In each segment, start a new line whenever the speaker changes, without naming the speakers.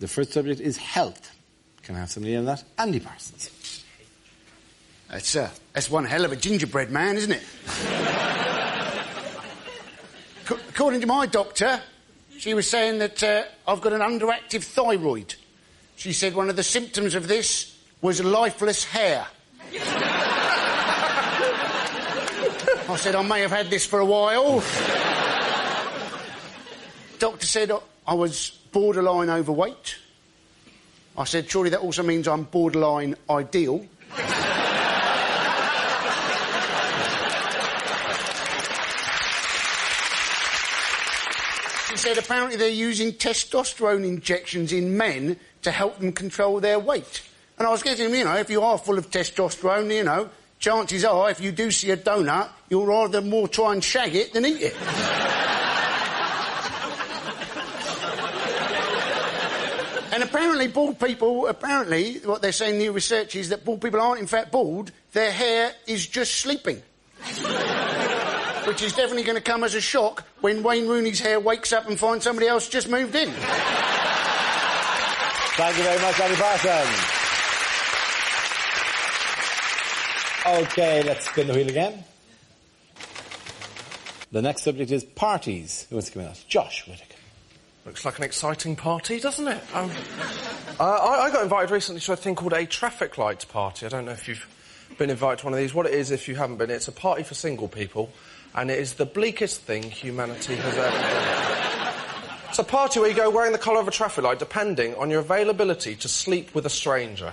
The first subject is health. Can I have somebody on that? Andy Parsons.
That's one hell of a gingerbread man, isn't it? According to my doctor, she was saying that I've got an underactive thyroid. She said one of the symptoms of this was lifeless hair. I said I may have had this for a while. Doctor said I was borderline overweight. I said, surely that also means I'm borderline ideal. She said apparently they're using testosterone injections in men to help them control their weight. And I was getting, if you are full of testosterone, chances are if you do see a donut, you'll rather more try and shag it than eat it. And apparently bald people, what they're saying in the research is that bald people aren't in fact bald, their hair is just sleeping. Which is definitely going to come as a shock when Wayne Rooney's hair wakes up and finds somebody else just moved in.
Thank you very much, Andy Parsons. OK, let's spin the wheel again. The next subject is parties. Who wants to come in? Josh Whittaker.
Looks like an exciting party, doesn't it? I got invited recently to a thing called a traffic lights party. I don't know if you've been invited to one of these. What it is, if you haven't been, it's a party for single people, and it is the bleakest thing humanity has ever done. It's a party where you go wearing the colour of a traffic light, depending on your availability to sleep with a stranger.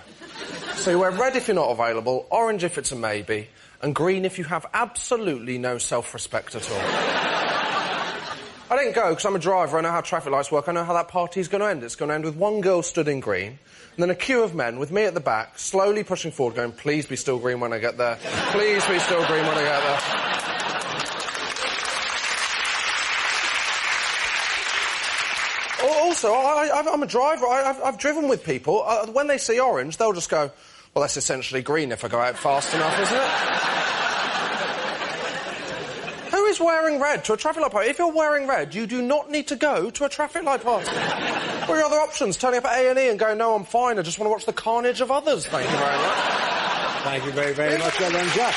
So you wear red if you're not available, orange if it's a maybe, and green if you have absolutely no self-respect at all. I didn't go because I'm a driver, I know how traffic lights work, I know how that party's going to end. It's going to end with one girl stood in green, and then a queue of men with me at the back, slowly pushing forward, going, please be still green when I get there. Please be still green when I get there. Also, I'm a driver. I've driven with people. When they see orange, they'll just go, well, that's essentially green if I go out fast enough, isn't it? Who is wearing red to a traffic light party? If you're wearing red, you do not need to go to a traffic light party. What are your other options? Turning up at A&E and going, no, I'm fine, I just want to watch the carnage of others. Thank you very much.
Thank you very, very much. Well done, Josh.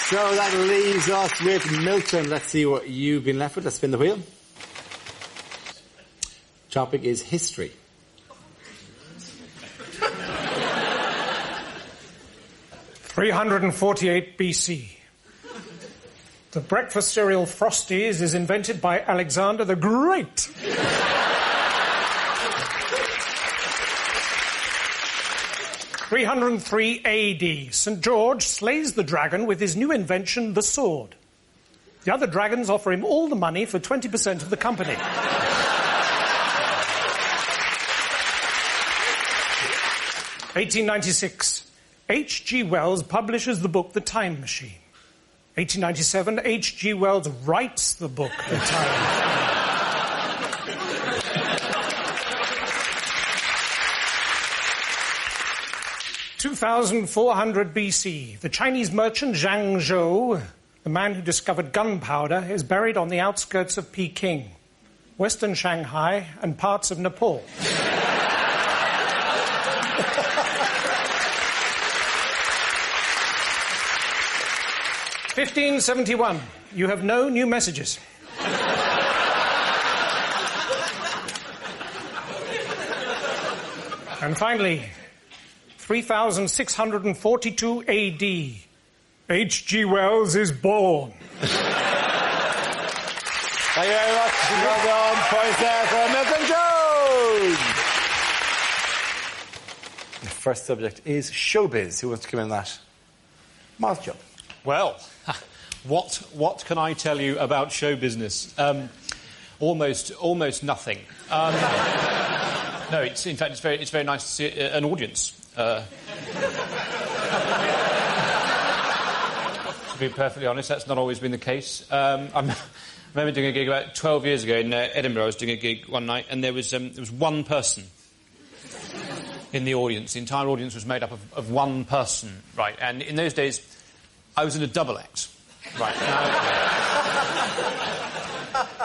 So that leaves us with Milton. Let's see what you've been left with. Let's spin the wheel. Topic is history.
(348 BC). The breakfast cereal Frosties is invented by Alexander the Great. (303 AD). St. George slays the dragon with his new invention, the sword. The other dragons offer him all the money for 20% of the company. (1896). H.G. Wells publishes the book The Time Machine. 1897, H.G. Wells writes the book The Time Machine. 2400 BC. The Chinese merchant Zhang Zhou, the man who discovered gunpowder, is buried on the outskirts of Peking, western Shanghai, and parts of Nepal. 1571. You have no new messages. And finally, 3642 AD. H.G. Wells is born.
Thank you very much. Well done. Points there for Milton Jones. The first subject is showbiz. Who wants to come in that? Miles Job.
Well, what can I tell you about show business? Almost nothing. No, in fact it's very nice to see an audience. To be perfectly honest, that's not always been the case. I remember doing a gig about 12 years ago in Edinburgh. I was doing a gig one night, and there was one person in the audience. The entire audience was made up of one person, right? And in those days, I was in a double act, right? Now,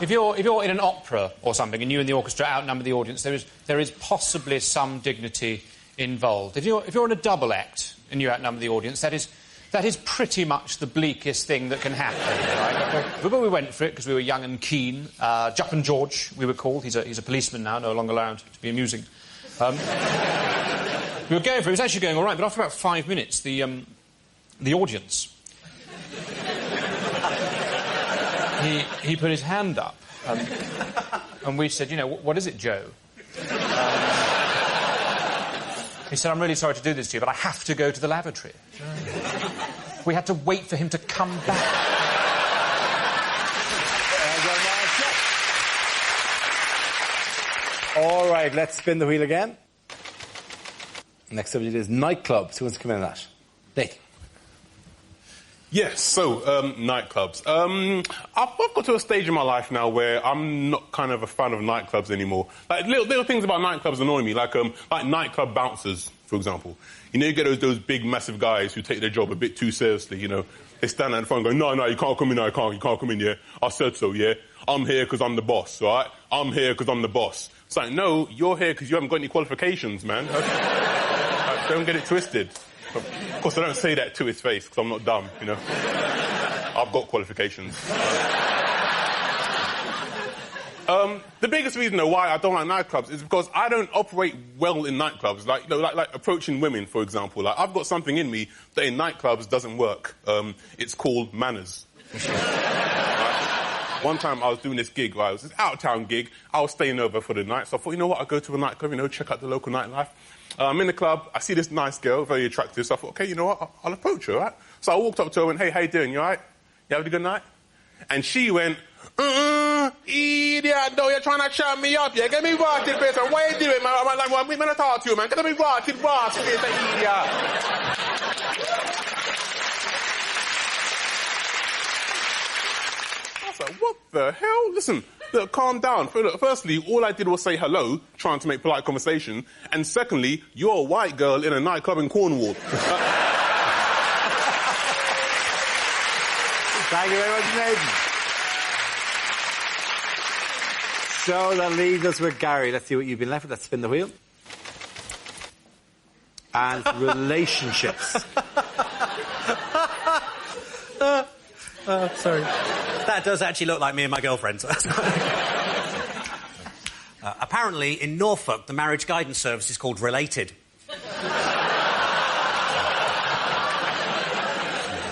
if you're in an opera or something and you and the orchestra outnumber the audience, there is possibly some dignity involved. If you're in a double act and you outnumber the audience, that is pretty much the bleakest thing that can happen, right? But we went for it because we were young and keen. Jupp and George, we were called. He's a policeman now, no longer allowed to be amusing. We were going for it. It was actually going all right, but after about 5 minutes, the audience... he put his hand up, and we said, you know, what is it, Joe? He said, I'm really sorry to do this to you, but I have to go to the lavatory. We had to wait for him to come back.
All right, let's spin the wheel again. Next subject is nightclubs. Who wants to come in on that? Nick.
Yes, so, nightclubs. I've got to a stage in my life now where I'm not kind of a fan of nightclubs anymore. Like, little things about nightclubs annoy me, like nightclub bouncers, for example. You know, you get those big, massive guys who take their job a bit too seriously, you know. They stand out in front and go, no, you can't come in, you can't come in, yeah? I said so, yeah? I'm here because I'm the boss, all right? I'm here because I'm the boss. It's like, no, you're here because you haven't got any qualifications, man. Don't get it twisted. Of course, I don't say that to his face, because I'm not dumb, you know. I've got qualifications. The biggest reason, though, why I don't like nightclubs is because I don't operate well in nightclubs. Like, you know, like approaching women, for example. Like, I've got something in me that in nightclubs doesn't work. It's called manners. Right? One time I was doing this gig, right? It was this out-of-town gig. I was staying over for the night, so I thought, you know what, I'll go to a nightclub, you know, check out the local nightlife. I'm in the club, I see this nice girl, very attractive, so I thought, OK, you know what, I'll approach her, right? So I walked up to her and went, hey, how you doing, you all right? You having a good night? And she went, idiot, though, you're trying to chat me up, yeah? Get me rotted, bitch, and what are you doing, man? I'm like, well, I'm going to talk to you, man. Get me rotted, idiot. I was like, what the hell? Listen, look, calm down. Look, firstly, all I did was say hello, trying to make polite conversation. And secondly, you're a white girl in a nightclub in Cornwall.
Thank you very much, Nathan. So that leaves us with Gary. Let's see what you've been left with. Let's spin the wheel. And relationships.
Sorry. That does actually look like me and my girlfriend. So that's apparently, in Norfolk, the marriage guidance service is called Related.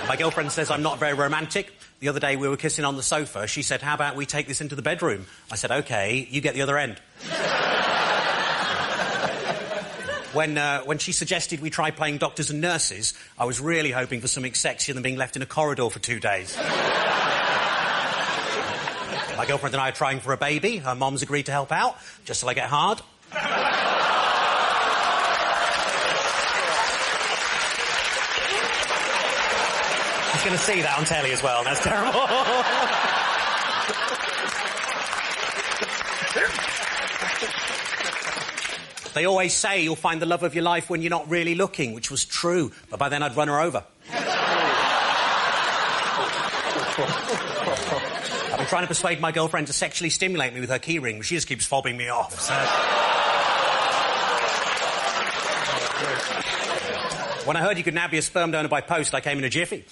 My girlfriend says I'm not very romantic. The other day we were kissing on the sofa. She said, how about we take this into the bedroom? I said, OK, you get the other end. When she suggested we try playing doctors and nurses, I was really hoping for something sexier than being left in a corridor for 2 days. My girlfriend and I are trying for a baby. Her mom's agreed to help out, just till I get hard. She's going to see that on telly as well. That's terrible. They always say you'll find the love of your life when you're not really looking, which was true, but by then I'd run her over. I've been trying to persuade my girlfriend to sexually stimulate me with her keyring, but she just keeps fobbing me off. So... When I heard you could now be a sperm donor by post, I came in a jiffy.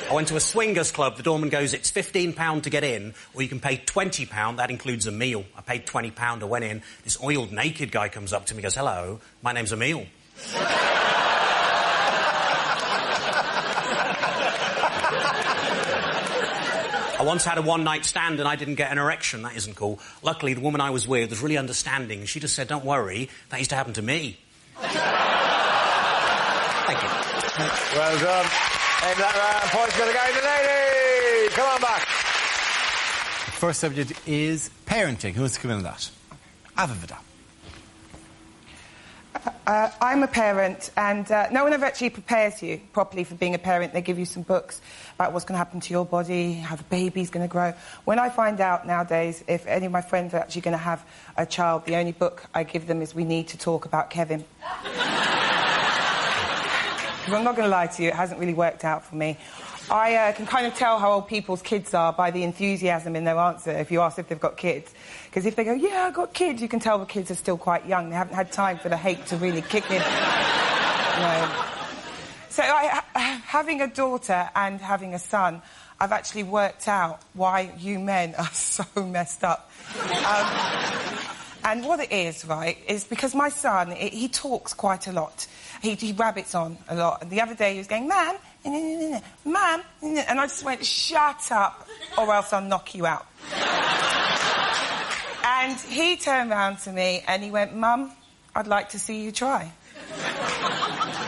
I went to a swingers club. The doorman goes, it's £15 to get in, or you can pay £20. That includes a meal. I paid £20. I went in. This oiled, naked guy comes up to me and goes, hello, my name's Emil. I once had a one-night stand and I didn't get an erection. That isn't cool. Luckily, the woman I was with was really understanding. She just said, don't worry, that used to happen to me. Thank you.
Well done. And that point's going to go to the lady. Come on back. First subject is parenting. Who wants to come in on that? Avivida.
I'm a parent, and no one ever actually prepares you properly for being a parent. They give you some books about what's going to happen to your body, how the baby's going to grow. When I find out nowadays if any of my friends are actually going to have a child, the only book I give them is We Need to Talk About Kevin. I'm not going to lie to you, it hasn't really worked out for me. I can kind of tell how old people's kids are by the enthusiasm in their answer if you ask if they've got kids. Because if they go, yeah, I've got kids, you can tell the kids are still quite young. They haven't had time for the hate to really kick in. So having a daughter and having a son, I've actually worked out why you men are so messed up. And what it is, right, is because my son, he talks quite a lot. He rabbits on a lot. And the other day he was going, Mum, Mum, and I just went, shut up, or else I'll knock you out. And he turned round to me and he went, Mum, I'd like to see you try.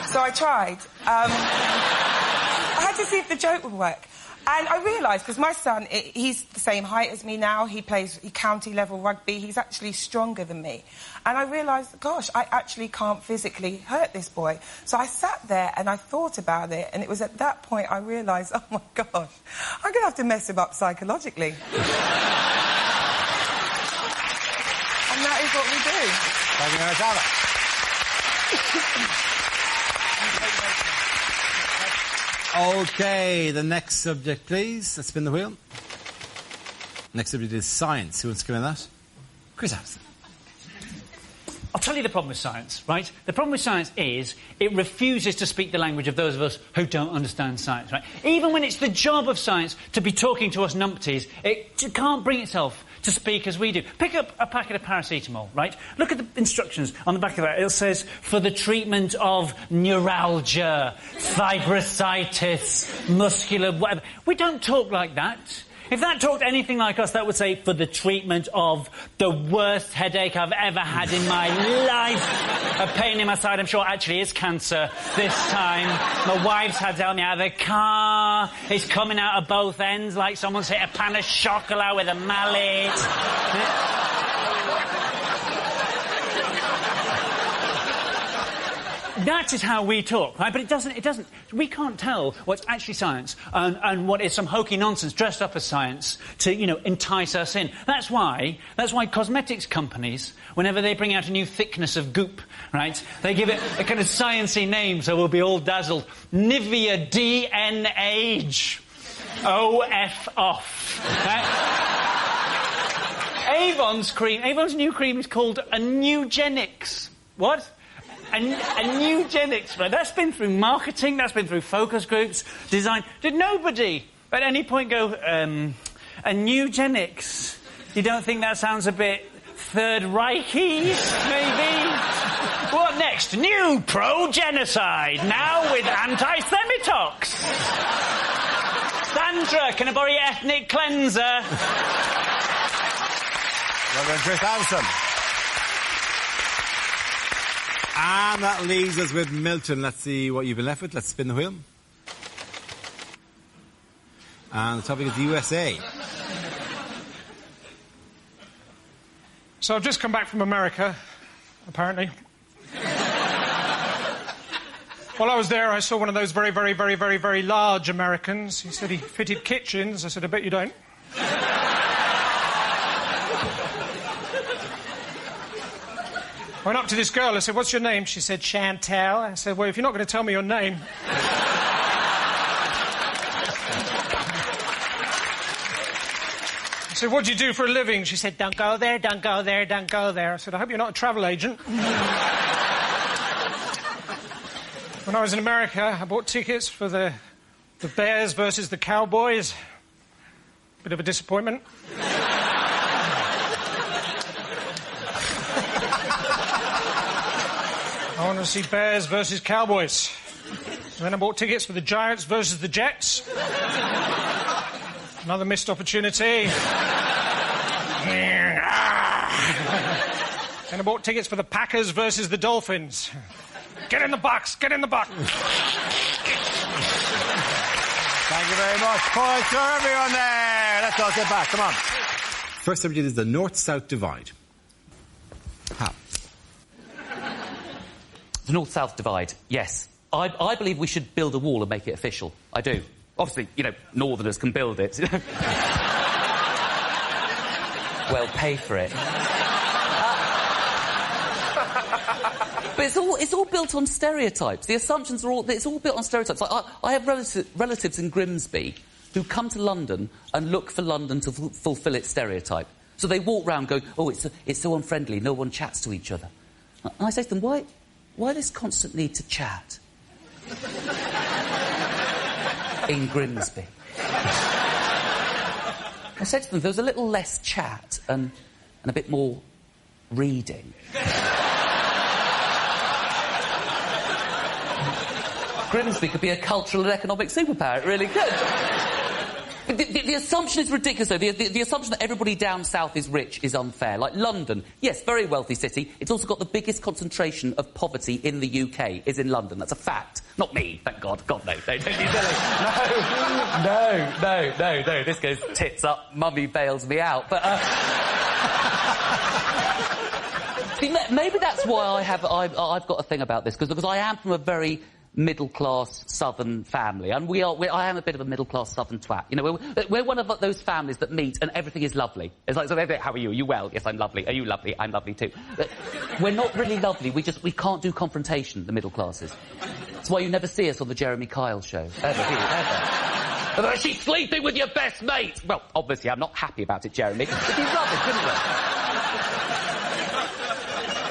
So I tried. I had to see if the joke would work. And I realised, because my son, he's the same height as me now, he plays county-level rugby, he's actually stronger than me. And I realised, gosh, I actually can't physically hurt this boy. So I sat there and I thought about it, and it was at that point I realised, oh my gosh, I'm going to have to mess him up psychologically. And that is what we do.
Thank you very much. OK, the next subject, please. Let's spin the wheel. Next subject is science. Who wants to come in that? Chris Allison.
I'll tell you the problem with science, right? The problem with science is it refuses to speak the language of those of us who don't understand science, right? Even when it's the job of science to be talking to us numpties, it can't bring itself to speak as we do. Pick up a packet of paracetamol, right? Look at the instructions on the back of that. It says, for the treatment of neuralgia, fibrositis, muscular whatever. We don't talk like that. If that talked anything like us, that would say, for the treatment of the worst headache I've ever had in my life. A pain in my side, I'm sure, actually is cancer this time. My wife's had to help me out of the car. It's coming out of both ends like someone's hit a pan of chocolat with a mallet. That is how we talk, right? But it doesn't. We can't tell what's actually science and what is some hokey nonsense dressed up as science to, entice us in. That's why cosmetics companies, whenever they bring out a new thickness of goop, right, they give it a kind of sciencey name so we'll be all dazzled. Nivea DN-Age. OF off. Right? Avon's new cream is called a Nugenics. What? A Nugenics, right? That's been through marketing, that's been through focus groups, design. Did nobody at any point go, a Nugenics? You don't think that sounds a bit Third Reich-y, maybe? What next? New pro-genocide, now with anti-Semitox. Sandra, can I borrow your ethnic cleanser?
Well done, Chris Allison. And that leaves us with Milton. Let's see what you've been left with. Let's spin the wheel. And the topic is the USA.
So I've just come back from America, apparently. While I was there, I saw one of those very, very, very, very, very large Americans. He said he fitted kitchens. I said, I bet you don't. I went up to this girl, I said, what's your name? She said, Chantal. I said, well, if you're not going to tell me your name... I said, what do you do for a living? She said, don't go there, don't go there, don't go there. I said, I hope you're not a travel agent. When I was in America, I bought tickets for the Bears versus the Cowboys. Bit of a disappointment. I want to see Bears versus Cowboys. And then I bought tickets for the Giants versus the Jets. Another missed opportunity. And I bought tickets for the Packers versus the Dolphins. Get in the box, get in the box.
Thank you very much. Points for everyone there. Let's all get back. Come on. First subject is the North-South divide. How?
The North-South divide, yes. I believe we should build a wall and make it official. I do. Obviously, Northerners can build it. Well, pay for it. But it's all built on stereotypes. The assumptions are all... It's all built on stereotypes. Like, I have relatives in Grimsby who come to London and look for London to fulfil its stereotype. So they walk round going, oh, it's so unfriendly, no one chats to each other. And I say to them, why this constant need to chat? In Grimsby. I said to them, there was a little less chat and a bit more reading. Grimsby could be a cultural and economic superpower, it really could. But the assumption is ridiculous, though. The assumption that everybody down south is rich is unfair. Like London, yes, very wealthy city. It's also got the biggest concentration of poverty in the UK is in London. That's a fact. Not me, thank God. God, no. Don't be silly. No. This goes tits up. Mummy bails me out. But, maybe that's why I've got a thing about this, because I am from a very middle-class southern family, and I am a bit of a middle-class southern twat. You know, we're one of those families that meet and everything is lovely. It's like, so how are you? Are you well? Yes, I'm lovely. Are you lovely? I'm lovely too. But we're not really lovely. We can't do confrontation, the middle classes. That's why you never see us on the Jeremy Kyle show. Ever. She's sleeping with your best mate! Well, obviously, I'm not happy about it, Jeremy. It'd be rubbish, wouldn't it?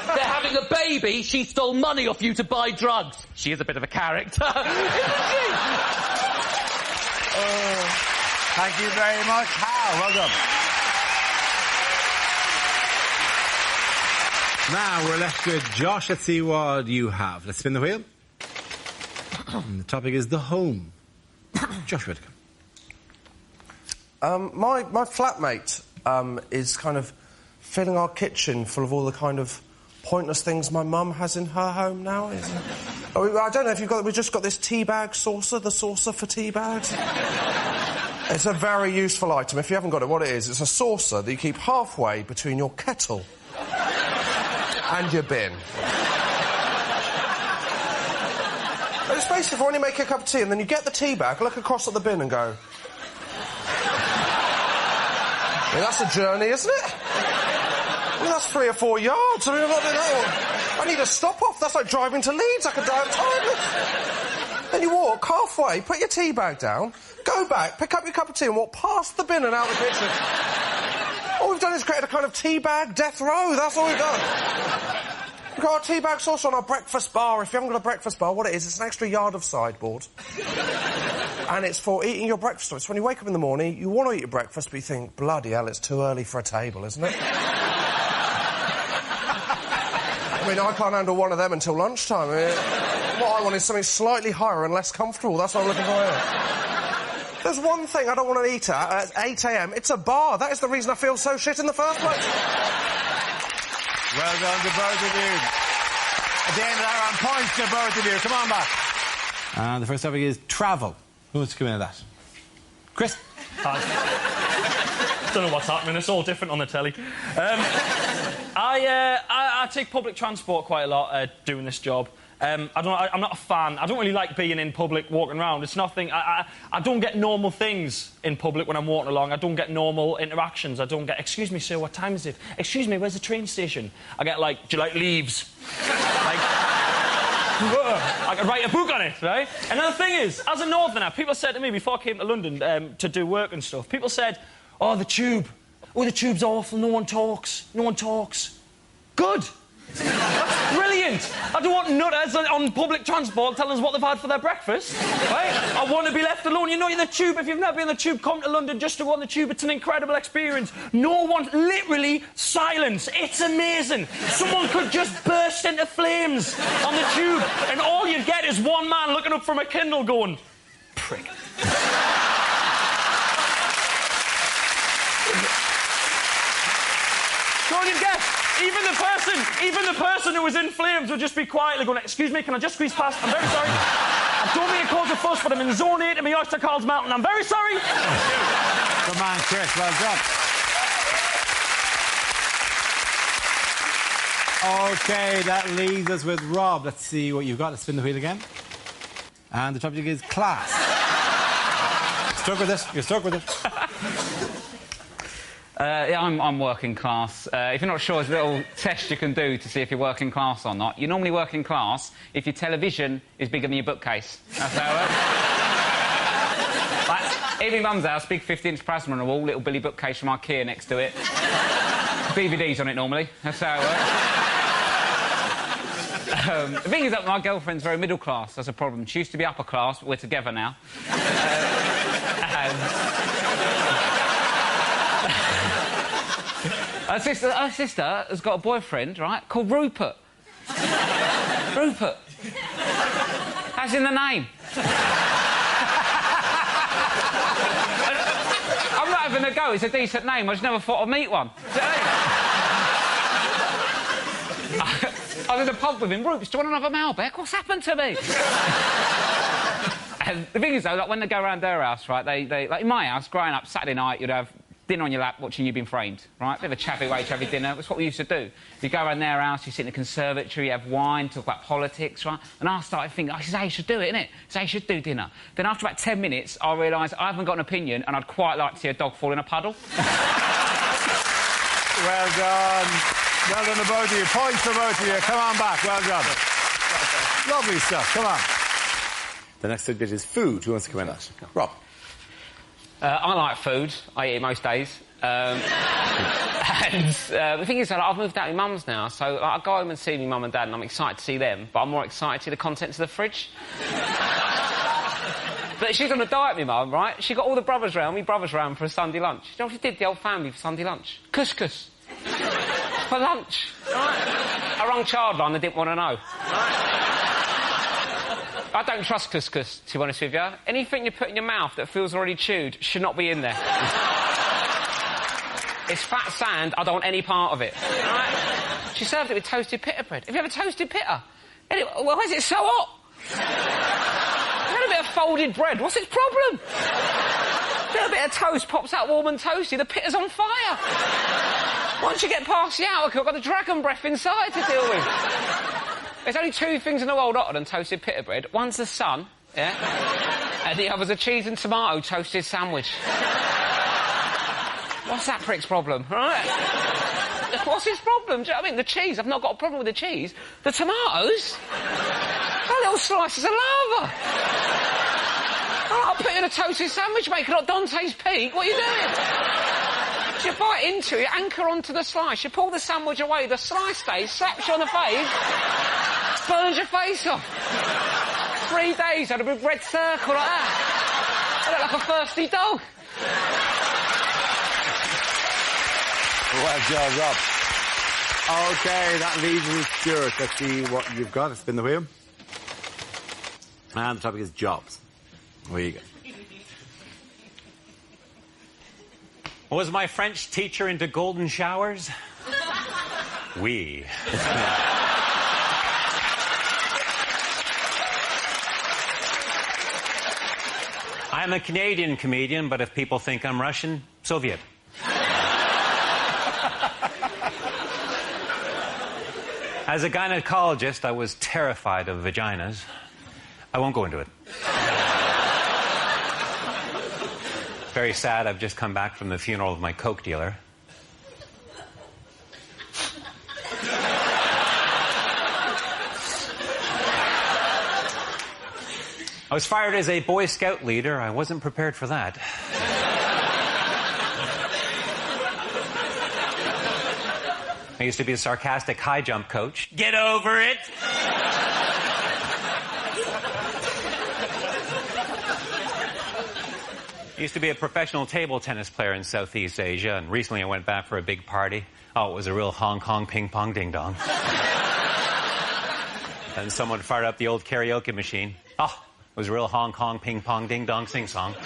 They're having a baby, she stole money off you to buy drugs. She is a bit of a character. Isn't she?
Thank you very much, Hal. Well done. Now we're left with Josh. Let's see what you have. Let's spin the wheel. And the topic is the home. Josh Whittaker.
My flatmate is kind of filling our kitchen full of all the kind of pointless things my mum has in her home now. I don't know if we've just got this tea bag saucer, the saucer for tea bags. It's a very useful item. If you haven't got it, what it is, it's a saucer that you keep halfway between your kettle and your bin. And it's basically for when you make a cup of tea and then you get the tea bag, look across at the bin and go... I mean, that's a journey, isn't it? I mean, that's 3 or 4 yards. I mean, I need a stop-off. That's like driving to Leeds. I could die of tiredness. Then you walk halfway, put your tea bag down, go back, pick up your cup of tea and walk past the bin and out the kitchen. All we've done is created a kind of tea bag death row. That's all we've done. We've got our tea bag sauce on our breakfast bar. If you haven't got a breakfast bar, what it is, it's an extra yard of sideboard. And it's for eating your breakfast. It's when you wake up in the morning, you want to eat your breakfast, but you think, bloody hell, it's too early for a table, isn't it? I mean, I can't handle one of them until lunchtime. I mean, what I want is something slightly higher and less comfortable. That's what I'm looking for here. There's one thing I don't want to eat at 8 a.m. It's a bar. That is the reason I feel so shit in the first place.
Well done to both of you. At the end of that round, points to both of you. Come on back. And the first topic is travel. Who wants to come into that? Chris?
Hi. Don't know what's happening. It's all different on the telly. I take public transport quite a lot doing this job. I'm not a fan. I don't really like being in public, walking around. It's nothing... I don't get normal things in public when I'm walking along. I don't get normal interactions. I don't get, excuse me, sir, what time is it? Excuse me, where's the train station? I get, like, do you like leaves? I could write a book on it, right? And the thing is, as a northerner, people said to me before I came to London to do work and stuff, people said, oh, the tube. Oh, the tube's awful. No one talks. No one talks. Good. That's brilliant. I don't want nutters on public transport telling us what they've had for their breakfast, right? I want to be left alone. You know, in the tube, if you've never been on the tube, come to London just to go on the tube. It's an incredible experience. No one, literally, silence. It's amazing. Someone could just burst into flames on the tube, and all you get is one man looking up from a Kindle going, prick. So all you get... Even the person who was in flames would just be quietly going, excuse me, can I just squeeze past? I'm very sorry. I don't mean to cause a fuss, but I'm in zone 8 and my oyster card's mountain. I'm very sorry.
Good man, Chris. Well done. OK, that leaves us with Rob. Let's see what you've got. Let's spin the wheel again. And the topic is class. Stuck with it. You're stuck with it.
Yeah, I'm working class. If you're not sure, there's a little test you can do to see if you're working class or not. You're normally working class if your television is bigger than your bookcase. That's how it works. Like, in my mum's house, big 50-inch plasma on the wall, little Billy bookcase from IKEA next to it. DVDs on it normally. That's how it works. The thing is that my girlfriend's very middle class. That's a problem. She used to be upper class, but we're together now. Her sister has got a boyfriend, right, called Rupert. Rupert. As in the name. I'm not having a go. It's a decent name. I just never thought I'd meet one. I was in the pub with him. Rupert, do you want another Malbec? What's happened to me? And the thing is, though, like, when they go around their house, right, they like, in my house, growing up, Saturday night, you'd have dinner on your lap watching You've Been Framed, right? Bit of a chavvy way to have your dinner. That's what we used to do. You go around their house, you sit in the conservatory, you have wine, talk about politics, right? And I started thinking, this is how you should do it, innit? This is how you should do dinner. Then after about 10 minutes, I realised I haven't got an opinion and I'd quite like to see a dog fall in a puddle.
Well done. Well done to both of you. Points for both of you. Come on back. Well done. Lovely stuff. Come on. The next bit is food. Who wants to come in at? Rob.
I like food. I eat it most days. And the thing is, I've moved out with mum's now, so I go home and see my mum and dad, and I'm excited to see them, but I'm more excited to see the contents of the fridge. But she's on a diet, my mum, right? She got all the brothers round, for a Sunday lunch. You know what she did, the whole family, for Sunday lunch? Couscous. For lunch. Right? I rang Childline, they didn't want to know. Right? I don't trust couscous, to be honest with you. Anything you put in your mouth that feels already chewed should not be in there. It's fat sand, I don't want any part of it. Right? She served it with toasted pita bread. Have you ever toasted pita? Anyway, why is it so hot? I've had a bit of folded bread. What's its problem? A little bit of toast pops out warm and toasty. The pita's on fire. Once you get past the hour, I've got the dragon breath inside to deal with. There's only two things in the world hotter than toasted pita bread. One's the sun, yeah? And the other's a cheese and tomato toasted sandwich. What's that prick's problem, right? What's his problem? Do you know what I mean? The cheese, I've not got a problem with the cheese. The tomatoes? They're little slices of lava. I'll put in a toasted sandwich, make it like Dante's Peak. What are you doing? You bite into it, anchor onto the slice, you pull the sandwich away, the slice stays, slaps you on the face, burns your face off. 3 days, I had a big red circle like that. I look like a thirsty dog.
Well done, Rob. OK, that leaves us with Stuart. Let's see what you've got. Spin the wheel. And the topic is jobs. Where you go.
Was my French teacher into golden showers? Oui. I'm a Canadian comedian, but if people think I'm Russian, Soviet. As a gynecologist, I was terrified of vaginas. I won't go into it. Very sad, I've just come back from the funeral of my coke dealer. I was fired as a Boy Scout leader. I wasn't prepared for that. I used to be a sarcastic high jump coach. Get over it! I used to be a professional table tennis player in Southeast Asia, and recently I went back for a big party. Oh, it was a real Hong Kong ping-pong ding-dong. And someone fired up the old karaoke machine. Oh, it was a real Hong Kong ping-pong ding-dong sing-song.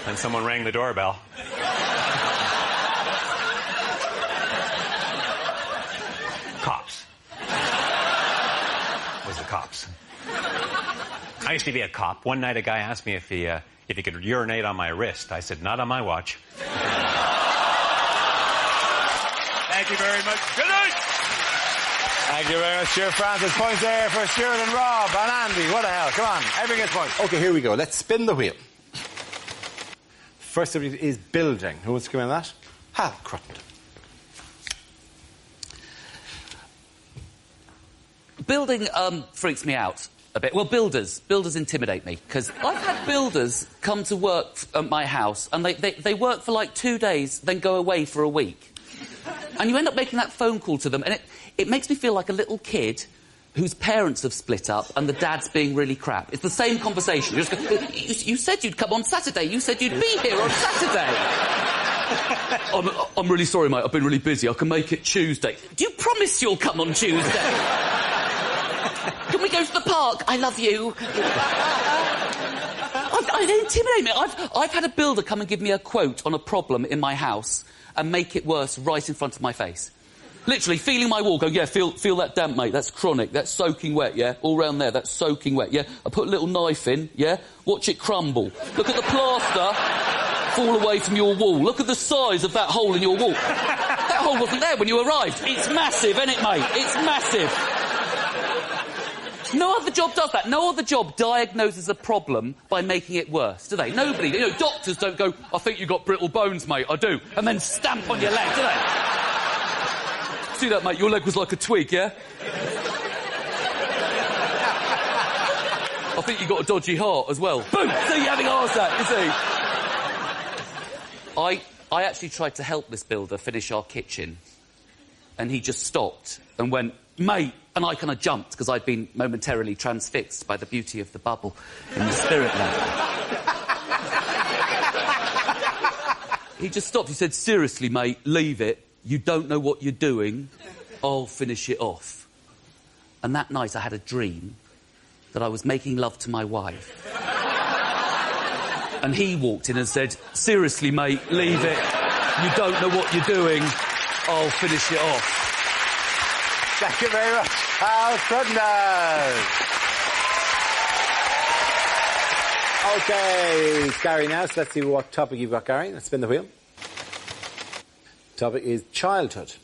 And someone rang the doorbell. Cops. It was the cops. I used to be a cop. One night a guy asked me if he could urinate on my wrist. I said, not on my watch.
Thank you very much. Good night. Thank you very much, Stuart Francis. Points there for Stuart and Rob and Andy. What the hell? Come on, everyone gets points. OK, here we go. Let's spin the wheel. first subject is building. Who wants to come in on that? Hal Crutton.
Building freaks me out a bit. Well, builders intimidate me, because I've had builders come to work at my house and they work for like 2 days, then go away for a week. And you end up making that phone call to them, and it makes me feel like a little kid whose parents have split up and the dad's being really crap. It's the same conversation. You, just go, you said you'd come on Saturday. You said you'd be here on Saturday. I'm really sorry, mate. I've been really busy. I can make it Tuesday. Do you promise you'll come on Tuesday? Can we go to the park? I love you. They intimidate me. I've had a builder come and give me a quote on a problem in my house and make it worse right in front of my face. Literally, feeling my wall, go, yeah, feel that damp, mate, that's chronic, that's soaking wet, yeah? All round there, that's soaking wet, yeah? I put a little knife in, yeah? Watch it crumble. Look at the plaster fall away from your wall. Look at the size of that hole in your wall. That hole wasn't there when you arrived. It's massive, isn't it, mate? It's massive. No other job does that. No other job diagnoses a problem by making it worse, do they? Nobody. You know, doctors don't go, I think you've got brittle bones, mate, I do, and then stamp on your leg, do they? See that, mate? Your leg was like a twig, yeah? I think you got a dodgy heart as well. Boom! See, you having a heart attack, you see? I actually tried to help this builder finish our kitchen, and he just stopped and went, mate, and I kind of jumped because I'd been momentarily transfixed by the beauty of the bubble in the spirit land. He just stopped. He said, seriously, mate, leave it. You don't know what you're doing. I'll finish it off. And that night I had a dream that I was making love to my wife. And he walked in and said, seriously, mate, leave it. You don't know what you're doing. I'll finish it off.
Thank you very much, Hal Crutton. OK, Gary now, so let's see what topic you've got, Gary. Let's spin the wheel. Topic is childhood.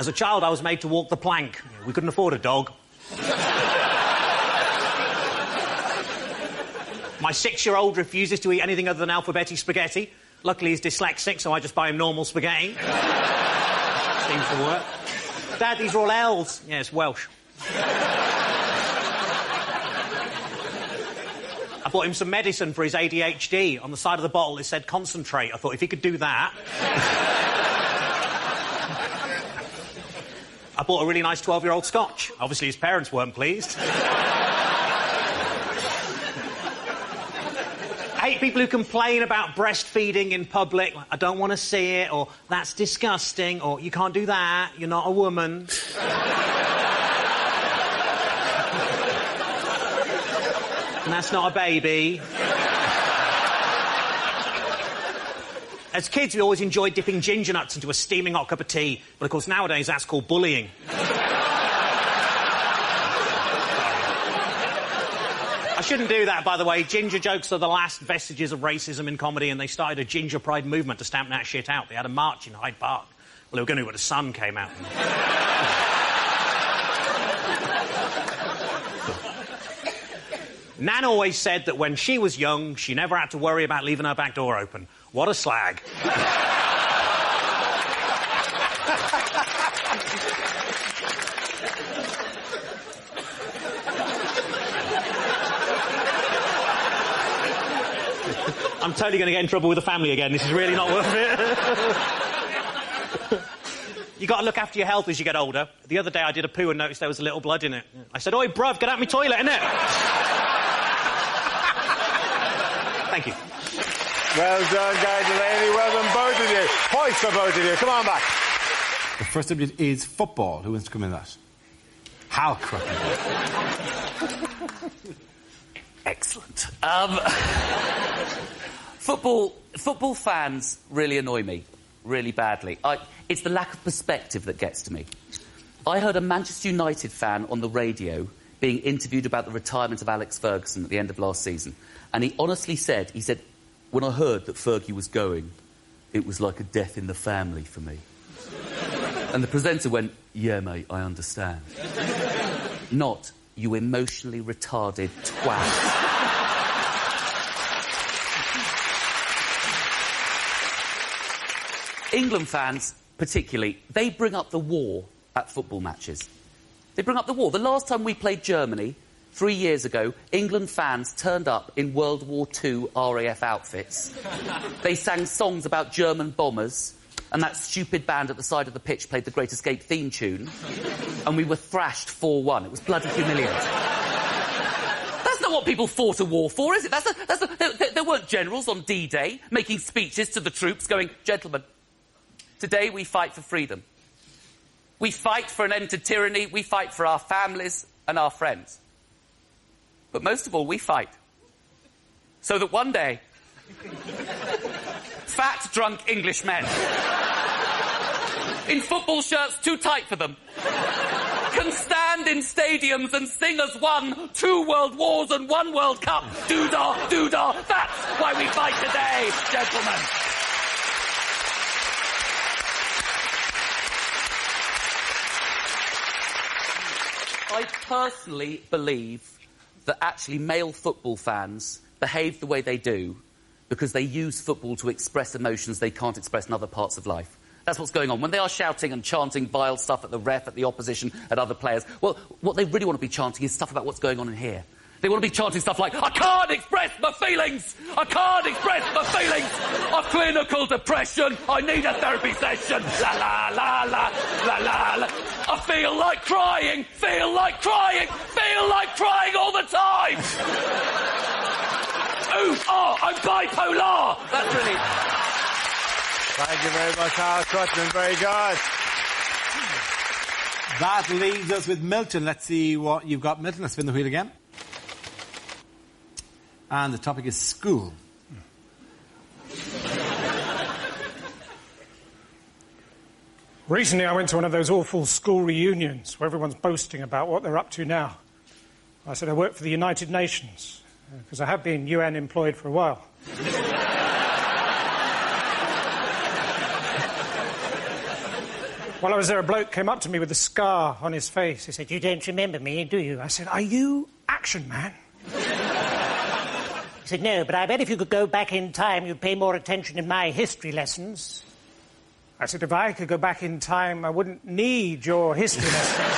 As a child, I was made to walk the plank. We couldn't afford a dog. My 6-year-old refuses to eat anything other than alphabetic spaghetti. Luckily, he's dyslexic, so I just buy him normal spaghetti. Seems to work. Dad, these are all L's. Yeah, it's Welsh. I bought him some medicine for his ADHD. On the side of the bottle, it said concentrate. I thought, if he could do that... I bought a really nice 12-year-old scotch. Obviously, his parents weren't pleased. I hate people who complain about breastfeeding in public. I don't want to see it, or that's disgusting, or you can't do that, you're not a woman. And that's not a baby. As kids, we always enjoyed dipping ginger nuts into a steaming hot cup of tea. But, of course, nowadays that's called bullying. I shouldn't do that, by the way. Ginger jokes are the last vestiges of racism in comedy, and they started a ginger pride movement to stamp that shit out. They had a march in Hyde Park. Well, they were going to do when the sun came out. Nan always said that when she was young, she never had to worry about leaving her back door open. What a slag. I'm totally going to get in trouble with the family again. This is really not worth it. You got to look after your health as you get older. The other day I did a poo and noticed there was a little blood in it. I said, oi, bruv, get out my toilet, innit? Thank you.
Well done, Gary Delaney. Well done, both of you. Points for both of you. Come on back. The first subject is football. Who wants to come in that? Hal Crutton.
Excellent. Football fans really annoy me, really badly. It's the lack of perspective that gets to me. I heard a Manchester United fan on the radio being interviewed about the retirement of Alex Ferguson at the end of last season. And he honestly said, when I heard that Fergie was going, it was like a death in the family for me. And the presenter went, yeah, mate, I understand. Not, you emotionally retarded twat. England fans, particularly, they bring up the war at football matches. They bring up the war. The last time we played Germany, 3 years ago, England fans turned up in World War II RAF outfits. They sang songs about German bombers, and that stupid band at the side of the pitch played the Great Escape theme tune, and we were thrashed 4-1. It was bloody humiliating. That's not what people fought a war for, is it? There weren't generals on D-Day making speeches to the troops going, "Gentlemen, today we fight for freedom. We fight for an end to tyranny. We fight for our families and our friends. But most of all, we fight so that one day, fat, drunk Englishmen in football shirts too tight for them can stand in stadiums and sing as one, 2 world wars and 1 World Cup. Doo-dah, doo-dah. That's why we fight today, gentlemen." I personally believe that actually male football fans behave the way they do because they use football to express emotions they can't express in other parts of life. That's what's going on. When they are shouting and chanting vile stuff at the ref, at the opposition, at other players, well, what they really want to be chanting is stuff about what's going on in here. They want to be chanting stuff like, "I can't express my feelings! I can't express my feelings! I've clinical depression! I need a therapy session! La la la la, la la la! I feel like crying! Feel like crying! Feel like crying all the time! Ooh, oh, I'm bipolar!" That's really...
Thank you very much, Hal Crutchman. Very good. That leaves us with Milton. Let's see what you've got, Milton. Let's spin the wheel again. And the topic is school.
Recently I went to one of those awful school reunions where everyone's boasting about what they're up to now. I said I work for the United Nations, because I have been UN employed for a while. While I was there, a bloke came up to me with a scar on his face. He said, "You don't remember me, do you?" I said, "Are you Action Man?" He said, "No, but I bet if you could go back in time, you'd pay more attention in my history lessons." I said, "If I could go back in time, I wouldn't need your history lessons."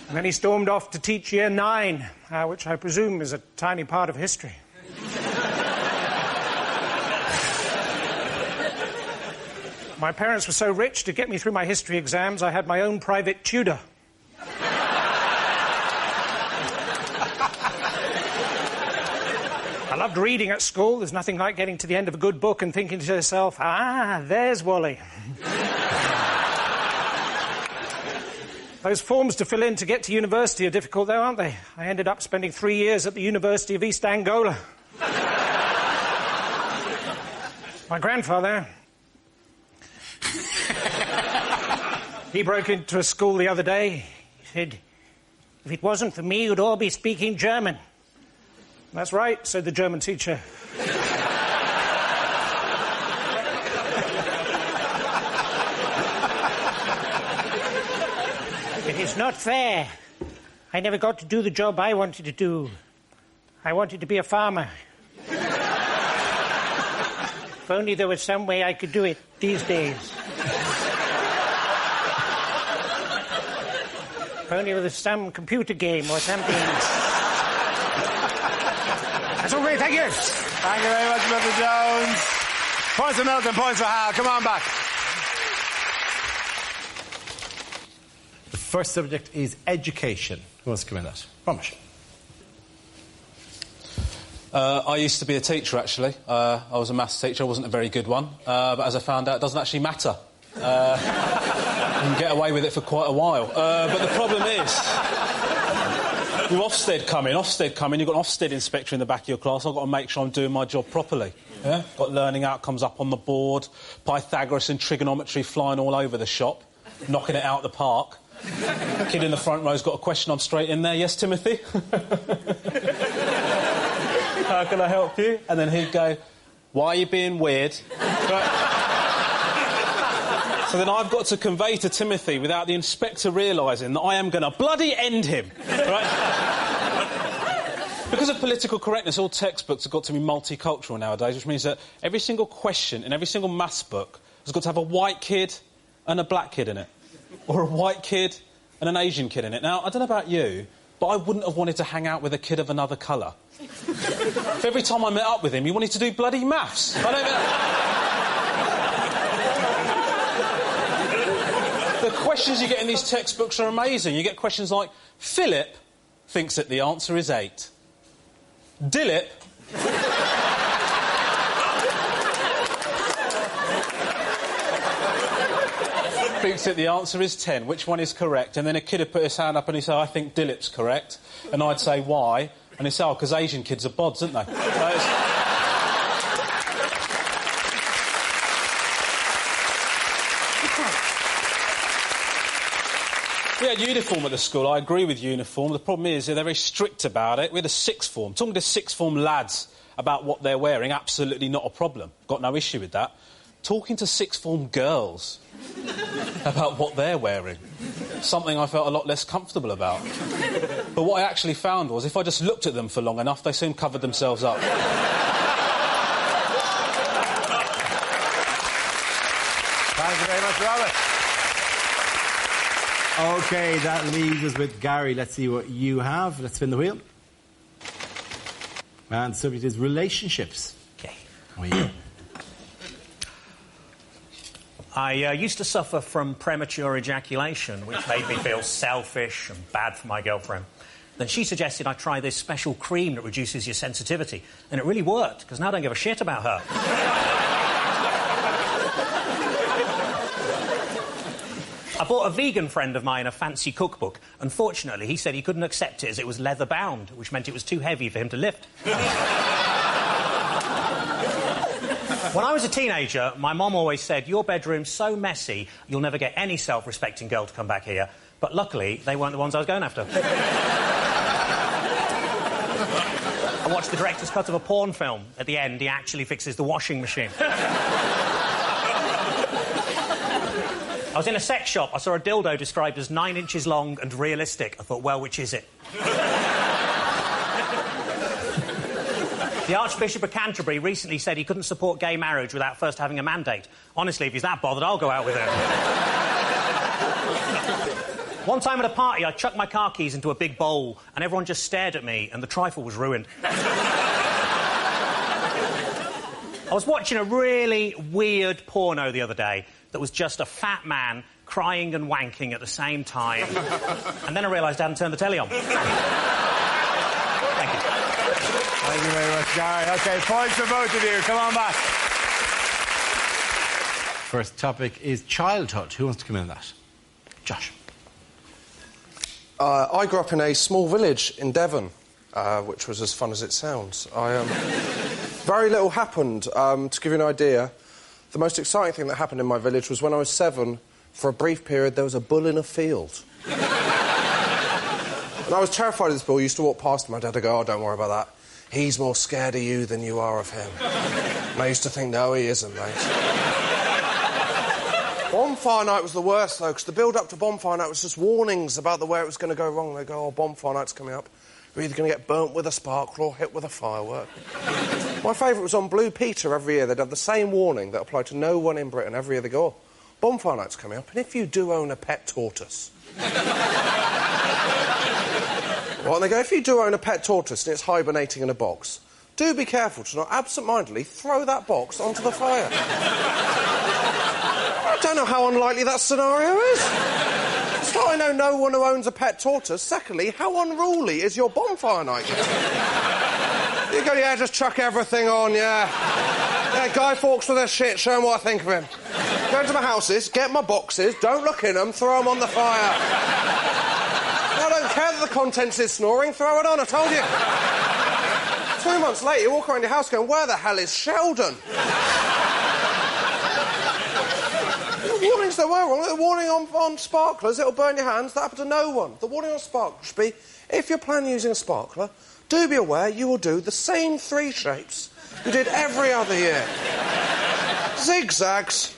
And then he stormed off to teach Year 9, which I presume is a tiny part of history. My parents were so rich, to get me through my history exams, I had my own private tutor. I loved reading at school. There's nothing like getting to the end of a good book and thinking to yourself, "Ah, there's Wally." Those forms to fill in to get to university are difficult, though, aren't they? I ended up spending 3 years at the University of East Angola. My grandfather... he broke into a school the other day. He said, "If it wasn't for me, you'd all be speaking German." "That's right," said the German teacher. "It is not fair. I never got to do the job I wanted to do. I wanted to be a farmer. If only there was some way I could do it these days. If only there was some computer game or something." That's all great, thank you.
Thank you very much, Mr. Jones. Points for Milton, points for Hal. Come on back. The first subject is education. Who wants to come in that? Ramesh.
I used to be a teacher, actually. I was a maths teacher. I wasn't a very good one. But as I found out, it doesn't actually matter. You can get away with it for quite a while. But the problem is, with Ofsted coming, you've got an Ofsted inspector in the back of your class. I've got to make sure I'm doing my job properly. Yeah? Got learning outcomes up on the board, Pythagoras and trigonometry flying all over the shop, knocking it out the park. Kid in the front row's got a question, I'm straight in there. "Yes, Timothy?" "How can I help you?" And then he'd go, "Why are you being weird?" Right. So then I've got to convey to Timothy, without the inspector realising, that I am going to bloody end him. Right? Because of political correctness, all textbooks have got to be multicultural nowadays, which means that every single question in every single maths book has got to have a white kid and a black kid in it. Or a white kid and an Asian kid in it. Now, I don't know about you, but I wouldn't have wanted to hang out with a kid of another colour. If every time I met up with him, he wanted to do bloody maths. I don't know. The questions you get in these textbooks are amazing. You get questions like, Philip thinks that the answer is 8. Dilip thinks that the answer is 10. Which one is correct? And then a kid would put his hand up and he'd say, I think Dilip's correct. And I'd say, why? And he'd say, oh, because Asian kids are bods, aren't they? We had uniform at the school. I agree with uniform. The problem is they're very strict about it. We had a sixth form. Talking to sixth form lads about what they're wearing, absolutely not a problem. Got no issue with that. Talking to sixth form girls about what they're wearing, something I felt a lot less comfortable about. But what I actually found was if I just looked at them for long enough, they soon covered themselves up.
Thank you very much, Robert. OK, that leaves us with Gary. Let's see what you have. Let's spin the wheel. And the subject is relationships.
OK.
How are you?
I used to suffer from premature ejaculation, which made me feel selfish and bad for my girlfriend. Then she suggested I try this special cream that reduces your sensitivity. And it really worked, because now I don't give a shit about her. I bought a vegan friend of mine a fancy cookbook. Unfortunately, he said he couldn't accept it as it was leather-bound, which meant it was too heavy for him to lift. When I was a teenager, my mum always said, your bedroom's so messy, you'll never get any self-respecting girl to come back here. But luckily, they weren't the ones I was going after. I watched the director's cut of a porn film. At the end, he actually fixes the washing machine. I was in a sex shop. I saw a dildo described as 9 inches long and realistic. I thought, well, which is it? The Archbishop of Canterbury recently said he couldn't support gay marriage without first having a mandate. Honestly, if he's that bothered, I'll go out with him. One time at a party, I chucked my car keys into a big bowl, and everyone just stared at me, and the trifle was ruined. I was watching a really weird porno the other day that was just a fat man crying and wanking at the same time. And then I realised I hadn't turned the telly on. Thank you.
Thank you very much, Gary. OK, points for both of you. Come on back. First topic is childhood. Who wants to come in on that? Josh.
I grew up in a small village in Devon, which was as fun as it sounds. Very little happened. To give you an idea, the most exciting thing that happened in my village was when I was 7, for a brief period, there was a bull in a field. And I was terrified of this bull. I used to walk past my dad and go, oh, don't worry about that. He's more scared of you than you are of him. And I used to think, no, he isn't, mate. Bonfire night was the worst, though, because the build-up to bonfire night was just warnings about the way it was going to go wrong. They go, oh, bonfire night's coming up. You're either going to get burnt with a sparkler or hit with a firework. My favourite was on Blue Peter every year. They'd have the same warning that applied to no one in Britain. Every year they go, oh, bonfire night's coming up, and if you do own a pet tortoise... Well, and they go, if you do own a pet tortoise and it's hibernating in a box, do be careful to not absent-mindedly throw that box onto the fire. I don't know how unlikely that scenario is. So I know no one who owns a pet tortoise. Secondly, how unruly is your bonfire night? You go, yeah, just chuck everything on, yeah. Yeah, Guy Fawkes with their shit, show him what I think of him. Go into my houses, get my boxes, don't look in them, throw them on the fire. I don't care that the contents is snoring, throw it on, I told you. 2 months later, you walk around your house going, where the hell is Sheldon? The warnings that were wrong, the warning on sparklers, it'll burn your hands, that happened to no one. The warning on sparklers should be, if you're planning using a sparkler, do be aware you will do the same 3 shapes you did every other year. Zigzags,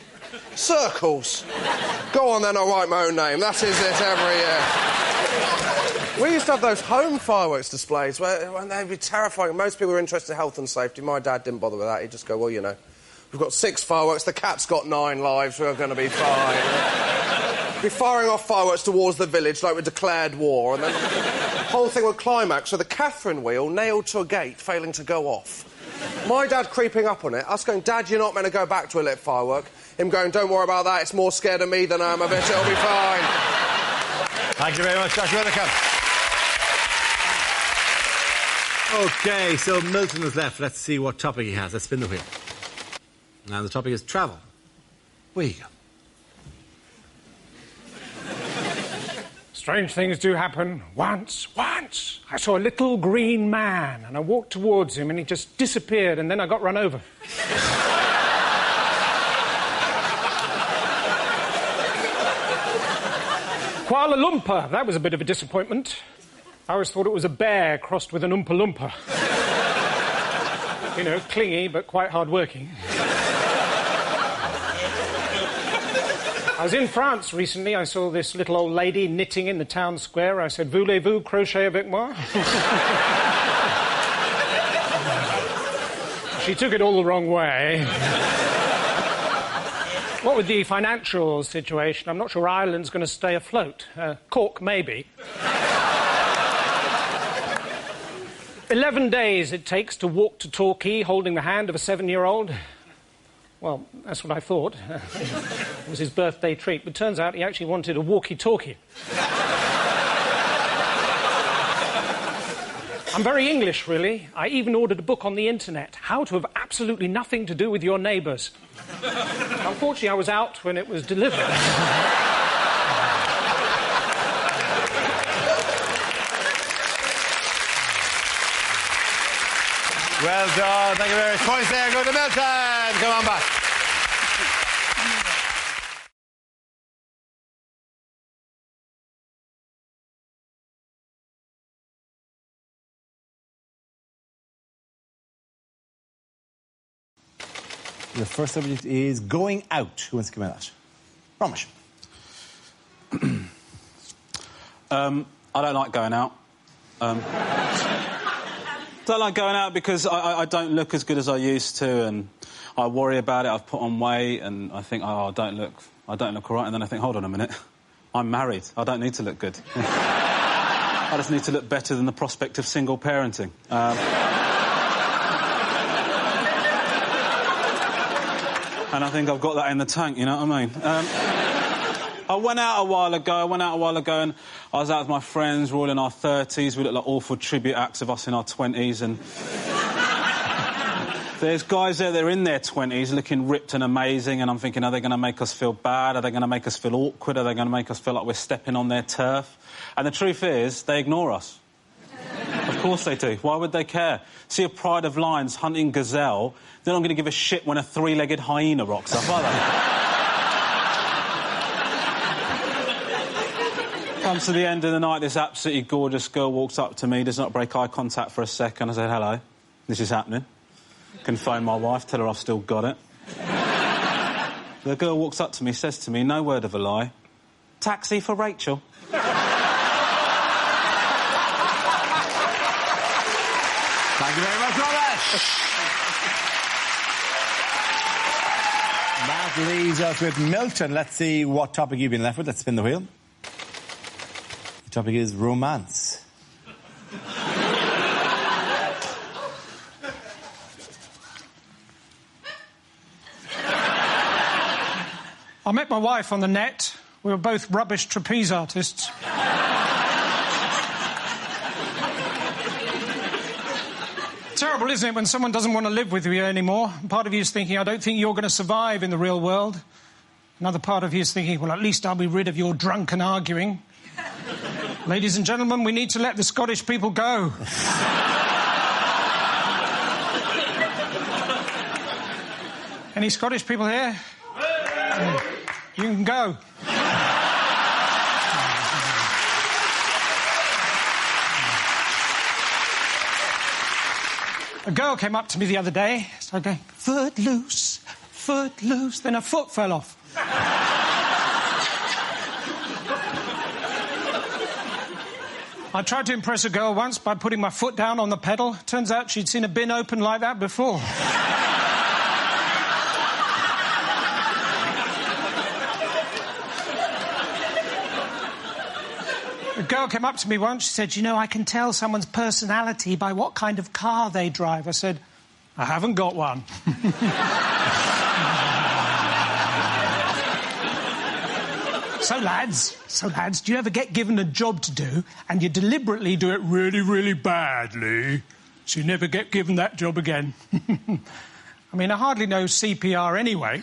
circles. Go on then, I'll write my own name, that is it every year. We used to have those home fireworks displays when they'd be terrifying. Most people were interested in health and safety. My dad didn't bother with that. He'd just go, well, you know, we've got 6 fireworks, the cat's got 9 lives, we're going to be fine. Be firing off fireworks towards the village like we declared war, and then the whole thing would climax with a Catherine wheel nailed to a gate failing to go off. My dad creeping up on it, us going, Dad, you're not meant to go back to a lit firework. Him going, don't worry about that, it's more scared of me than I am of it, it'll be fine.
Thank you very much, Dr. Rutherford. OK, so Milton is left. Let's see what topic he has. Let's spin the wheel. And the topic is travel. Where you go?
Strange things do happen. Once, I saw a little green man, and I walked towards him, and he just disappeared, and then I got run over. Kuala Lumpur, that was a bit of a disappointment. I always thought it was a bear crossed with an Oompa Loompa. You know, clingy, but quite hard-working. I was in France recently. I saw this little old lady knitting in the town square. I said, voulez-vous crochet avec moi? She took it all the wrong way. What with the financial situation, I'm not sure Ireland's going to stay afloat. Cork, maybe. 11 days it takes to walk to Torquay holding the hand of a 7-year-old. Well, that's what I thought. It was his birthday treat, but turns out he actually wanted a walkie-talkie. I'm very English, really. I even ordered a book on the internet, How to Have Absolutely Nothing to Do with Your Neighbours. Unfortunately, I was out when it was delivered.
Well done. Thank you very much. Points there. Go to Milton. Come on back. The first subject is going out. Who wants to come in that? Ramesh.
I don't like going out. Don't like going out because I don't look as good as I used to, and I worry about it. I've put on weight, and I think, oh, I don't look all right. And then I think, hold on a minute, I'm married. I don't need to look good. I just need to look better than the prospect of single parenting. And I think I've got that in the tank. You know what I mean? I went out a while ago, and I was out with my friends. We're all in our 30s. We look like awful tribute acts of us in our 20s, and there's guys there, they're in their 20s, looking ripped and amazing, and I'm thinking, are they going to make us feel bad? Are they going to make us feel awkward? Are they going to make us feel like we're stepping on their turf? And the truth is, they ignore us. Of course they do. Why would they care? See a pride of lions hunting gazelle, they're not going to give a shit when a 3-legged hyena rocks up, are they? Comes to the end of the night, this absolutely gorgeous girl walks up to me, does not break eye contact for a second. I said, hello, this is happening. Can phone my wife, tell her I've still got it. The girl walks up to me, says to me, no word of a lie, taxi for Rachel.
Thank you very much, Ramesh. That leaves us with Milton. Let's see what topic you've been left with. Let's spin the wheel. The topic is romance.
I met my wife on the net. We were both rubbish trapeze artists. Terrible, isn't it, when someone doesn't want to live with you anymore? Part of you is thinking, I don't think you're going to survive in the real world. Another part of you is thinking, well, at least I'll be rid of your drunken arguing. Ladies and gentlemen, we need to let the Scottish people go. Any Scottish people here? You can go. A girl came up to me the ota day, started going, foot loose, then her foot fell off. I tried to impress a girl once by putting my foot down on the pedal. Turns out she'd seen a bin open like that before. A girl came up to me once. She said, "You know, I can tell someone's personality by what kind of car they drive." I said, "I haven't got one." So lads, do you ever get given a job to do and you deliberately do it really, really badly so you never get given that job again? I mean, I hardly know CPR anyway.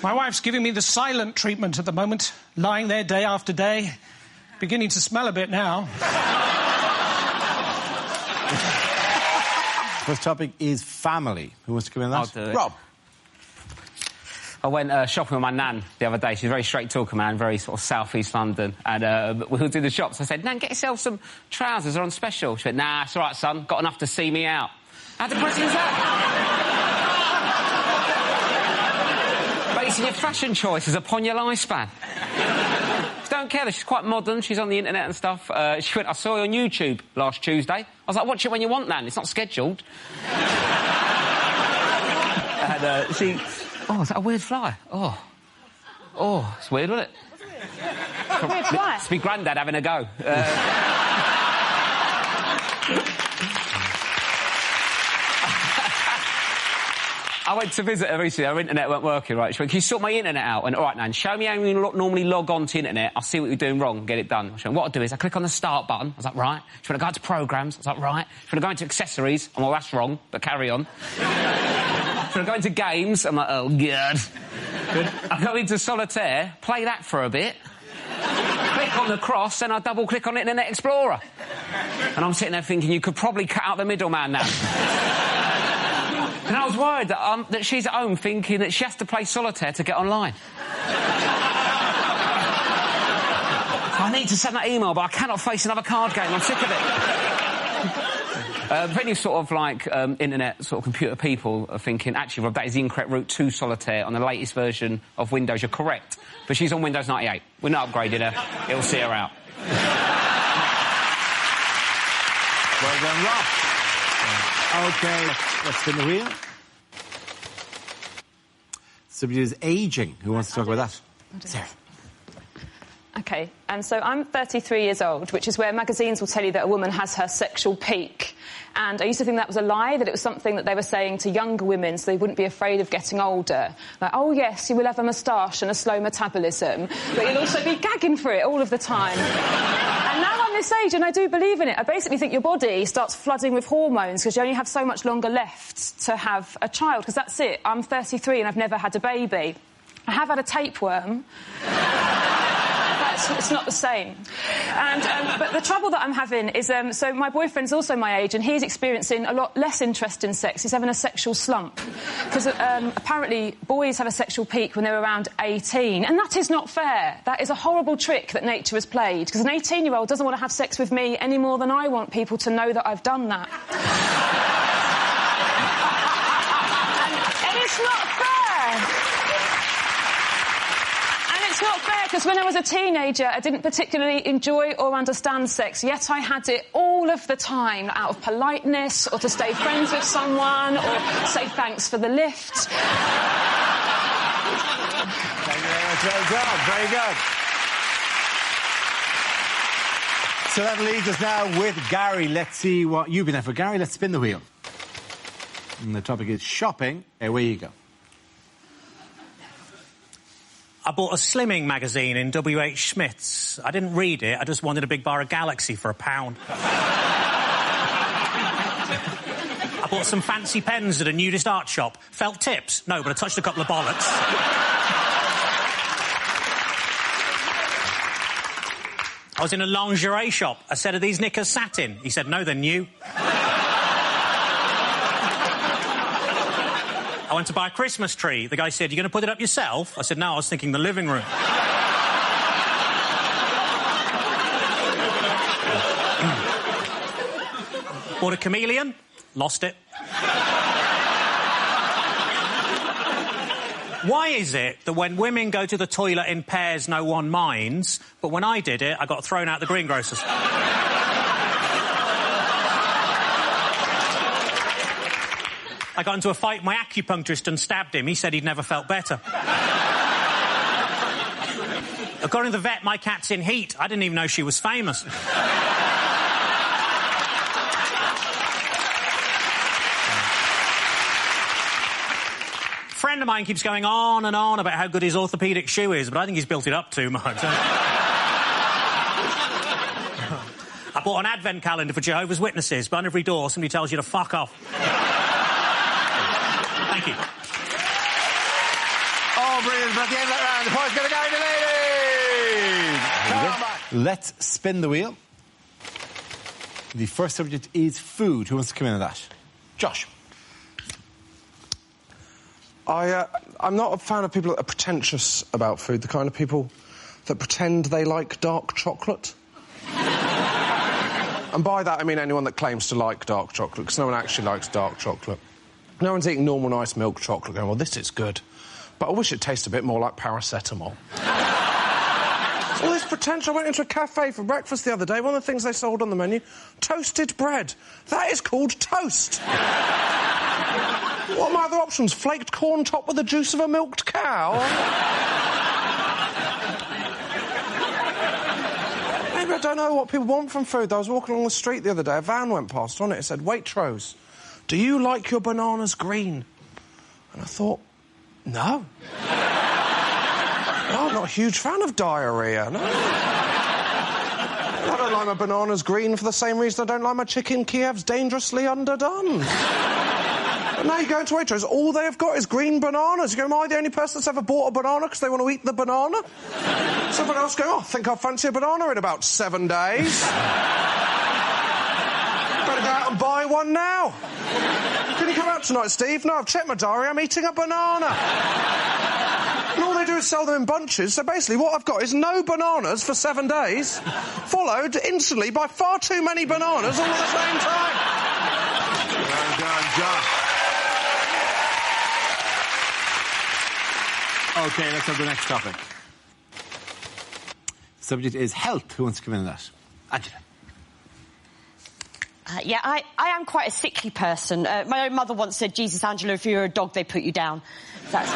My wife's giving me the silent treatment at the moment, lying there day after day, beginning to smell a bit now.
First topic is family. Who wants to come in that?
I'll do it.
Rob.
I went shopping with my nan the other day. She's a very straight talker, man, very sort of south-east London. And we were doing the shops. I said, "Nan, get yourself some trousers. They're on special." She went, "Nah, it's all right, son. Got enough to see me out." How depressing is that? Basing your fashion choices upon your lifespan. She don't care that she's quite modern. She's on the internet and stuff. She went, "I saw you on YouTube last Tuesday." I was like, "Watch it when you want, Nan. It's not scheduled." And she... Oh, is that a weird fly? Oh, it's weird, wasn't it?
Weird fly?
It's my granddad having a go. I went to visit her recently. Her internet weren't working, right? She went, "Can you sort my internet out?" And all right, Nan, show me how you normally log on to internet. I'll see what you're doing wrong and get it done. She went, "What I'll do is I click on the start button." I was like, "Right." She went, "I go into programs." I was like, "Right." She went, "I go into accessories." I'm like, "That's wrong, but carry on." She went, "I go into games." I'm like, "Oh, God." I go into solitaire, play that for a bit, click on the cross, then I double-click on Internet Explorer. And I'm sitting there thinking, you could probably cut out the middleman now. And I was worried that she's at home thinking that she has to play solitaire to get online. I need to send that email, but I cannot face another card game. I'm sick of it. Any sort of, like, internet sort of computer people are thinking, actually, Rob, that is the incorrect route to solitaire on the latest version of Windows. You're correct. But she's on Windows 98. We're not upgrading her. It'll see her out.
Well done, Rob. OK, let's spin the wheel. Somebody who's ageing. Who wants to talk about that? Sarah.
OK, and so I'm 33 years old, which is where magazines will tell you that a woman has her sexual peak. And I used to think that was a lie, that it was something that they were saying to younger women so they wouldn't be afraid of getting older. Like, "Oh, yes, you will have a moustache and a slow metabolism, but you'll also be gagging for it all of the time." And now I'm this age and I do believe in it. I basically think your body starts flooding with hormones because you only have so much longer left to have a child, because that's it. I'm 33 and I've never had a baby. I have had a tapeworm. It's not the same. And, but the trouble that I'm having is, so my boyfriend's also my age and he's experiencing a lot less interest in sex. He's having a sexual slump. Because apparently boys have a sexual peak when they're around 18. And that is not fair. That is a horrible trick that nature has played. Because an 18-year-old doesn't want to have sex with me any more than I want people to know that I've done that. and it's not fair. It's not fair, because when I was a teenager, I didn't particularly enjoy or understand sex, yet I had it all of the time, out of politeness, or to stay friends with someone, or say thanks for the lift.
Thank you very much. Well done. Very good. So that leaves us now with Gary. Let's see what you've been at for. Gary, let's spin the wheel. And the topic is shopping. Away you go.
I bought a slimming magazine in W.H. Smith's. I didn't read it, I just wanted a big bar of Galaxy for £1. I bought some fancy pens at a nudist art shop. Felt tips? No, but I touched a couple of bollocks. I was in a lingerie shop. I said, "Are these knickers satin?" He said, "No, they're new." I went to buy a Christmas tree. The guy said, "You're going to put it up yourself?" I said, "No, I was thinking the living room." Bought a chameleon, lost it. Why is it that when women go to the toilet in pairs, no one minds, but when I did it, I got thrown out the greengrocers? I got into a fight with my acupuncturist and stabbed him. He said he'd never felt better. According to the vet, my cat's in heat. I didn't even know she was famous. Friend of mine keeps going on and on about how good his orthopaedic shoe is, but I think he's built it up too much. I bought an advent calendar for Jehovah's Witnesses, but on every door somebody tells you to fuck off. Thank you.
Oh, brilliant. But at the end of that round, the point's going to go to the ladies. Let's spin the wheel. The first subject is food. Who wants to come in on that? Josh.
I'm not a fan of people that are pretentious about food, the kind of people that pretend they like dark chocolate. And by that, I mean anyone that claims to like dark chocolate, because no one actually likes dark chocolate. No one's eating normal, nice milk chocolate going, well, this is good, but I wish it tasted a bit more like paracetamol. All this pretension. I went into a cafe for breakfast the other day. One of the things they sold on the menu, toasted bread. That is called toast. What are my other options? Flaked corn topped with the juice of a milked cow? Maybe I don't know what people want from food. I was walking along the street the other day. A van went past. On it said, Waitrose, do you like your bananas green? And I thought, no. No, I'm not a huge fan of diarrhoea, no. I don't like my bananas green for the same reason I don't like my chicken Kiev's dangerously underdone. But now you go into Waitrose, all they have got is green bananas. You go, am I the only person that's ever bought a banana because they want to eat the banana? Someone else go, I think I'll fancy a banana in about 7 days. Better go out and buy one now. Can you come out tonight, Steve? No, I've checked my diary, I'm eating a banana. And all they do is sell them in bunches, so basically what I've got is no bananas for 7 days, followed instantly by far too many bananas all at the same time.
Well done, Josh. OK, let's have the next topic. The subject is health. Who wants to come in on that? Angela.
Yeah, I am quite a sickly person. My own mother once said, Jesus, Angela, if you're a dog, they put you down. That's...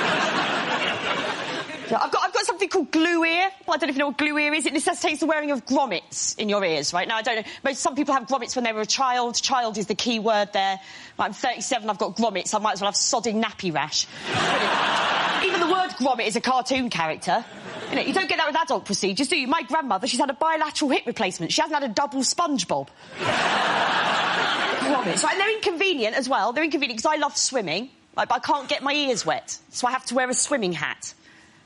Yeah, I've got something called glue ear. Well, I don't know if you know what glue ear is. It necessitates the wearing of grommets in your ears, right? Now, I don't know. Some people have grommets when they were a child. Child is the key word there. I'm 37, I've got grommets. I might as well have sodding nappy rash. Even the word grommet is a cartoon character. You know, you don't get that with adult procedures, do you? My grandmother, she's had a bilateral hip replacement. She hasn't had a double SpongeBob. Grommets. Right, and they're inconvenient as well. They're inconvenient because I love swimming, right, but I can't get my ears wet, so I have to wear a swimming hat.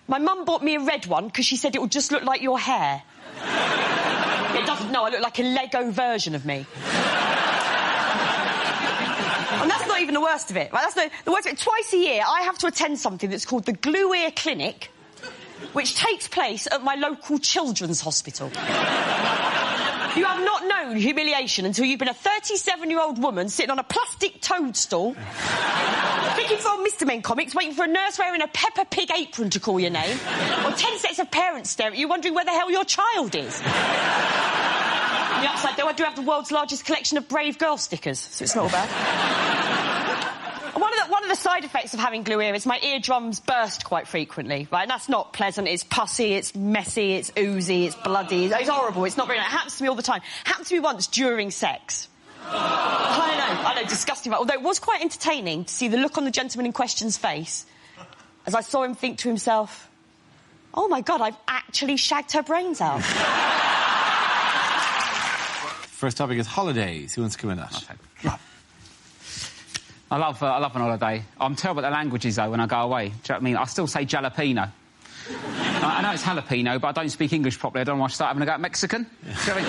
My mum bought me a red one because she said it would just look like your hair. It doesn't, no, I look like a Lego version of me. And that's not even the worst of it, right? That's the worst of it. Twice a year, I have to attend something that's called the Glue Ear Clinic, which takes place at my local children's hospital. You have not known humiliation until you've been a 37-year-old woman sitting on a plastic toadstool, thinking for old Mr. Men comics, waiting for a nurse wearing a Peppa Pig apron to call your name, or 10 sets of parents stare at you wondering where the hell your child is. On the upside, though, I do have the world's largest collection of Brave Girl stickers, so it's not all bad. One of the side effects of having glue ear is my eardrums burst quite frequently, right? And that's not pleasant. It's pussy, it's messy, it's oozy, it's bloody. It's horrible. It's not very nice. It happens to me all the time. Happened to me once during sex. I know, disgusting. Although it was quite entertaining to see the look on the gentleman in question's face as I saw him think to himself, oh, my God, I've actually shagged her brains out.
First topic is holidays. Who wants to come in that?
Okay. Rob. I love an holiday. I'm terrible at the languages, though, when I go away. Do you know what I mean? I still say jalapeno. I know it's jalapeno, but I don't speak English properly. I don't want to start having a go at Mexican. Yeah. Do you know what I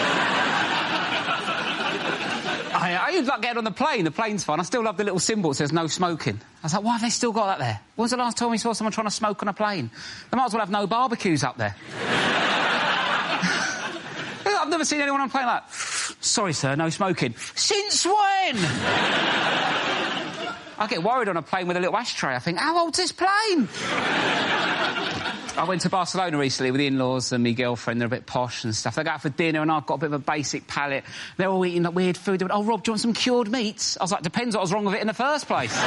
mean? I even like getting on the plane. The plane's fine. I still love the little symbol that says no smoking. I was like, why have they still got that there? When was the last time we saw someone trying to smoke on a plane? They might as well have no barbecues up there. I've never seen anyone on a plane like, sorry, sir, no smoking. Since when? I get worried on a plane with a little ashtray. I think, how old's this plane? I went to Barcelona recently with the in-laws and my girlfriend. They're a bit posh and stuff. They go out for dinner and I've got a bit of a basic palate. They're all eating that weird food. They went, oh, Rob, do you want some cured meats? I was like, depends what was wrong with it in the first place.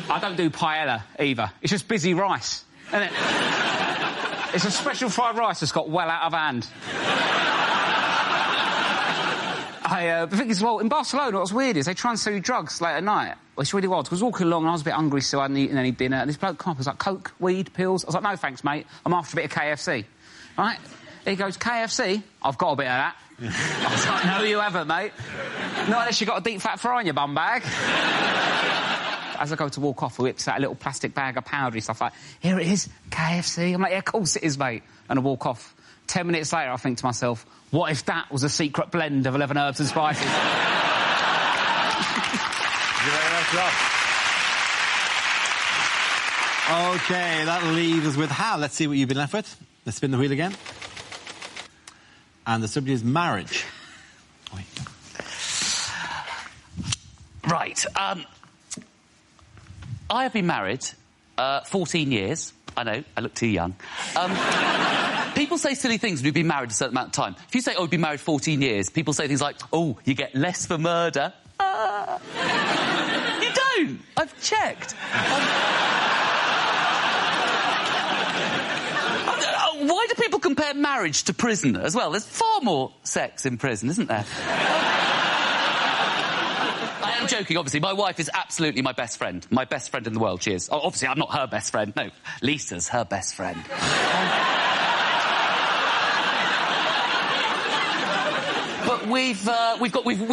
I don't do paella either. It's just busy rice, isn't it? It's a special fried rice that's got well out of hand. The thing is, well, in Barcelona, what's weird is they try and sell you drugs late at night. Well, it's really odd. I was walking along and I was a bit hungry, so I hadn't eaten any dinner. And this bloke come up, he was like, Coke, weed, pills. I was like, no, thanks, mate. I'm after a bit of KFC. Right? He goes, KFC? I've got a bit of that. I was like, no, you haven't, mate. Not unless you've got a deep fat fry in your bum bag. As I go to walk off, he whips out a little plastic bag of powdery stuff like, here it is, KFC. I'm like, yeah, of course it is, mate. And I walk off. 10 minutes later, I think to myself, what if that was a secret blend of 11 herbs and spices?
Thank you very much, Rob. OK, that leaves us with Hal. Let's see what you've been left with. Let's spin the wheel again. And the subject is marriage. Wait.
Right. I have been married 14 years. I know, I look too young. People say silly things when you've been married a certain amount of time. If you say, oh, you've been married 14 years, people say things like, oh, you get less for murder. You don't. I've checked. Why do people compare marriage to prison as well? There's far more sex in prison, isn't there? I am joking, obviously. My wife is absolutely my best friend. My best friend in the world, she is. Oh, obviously, I'm not her best friend. No, Lisa's her best friend. But we've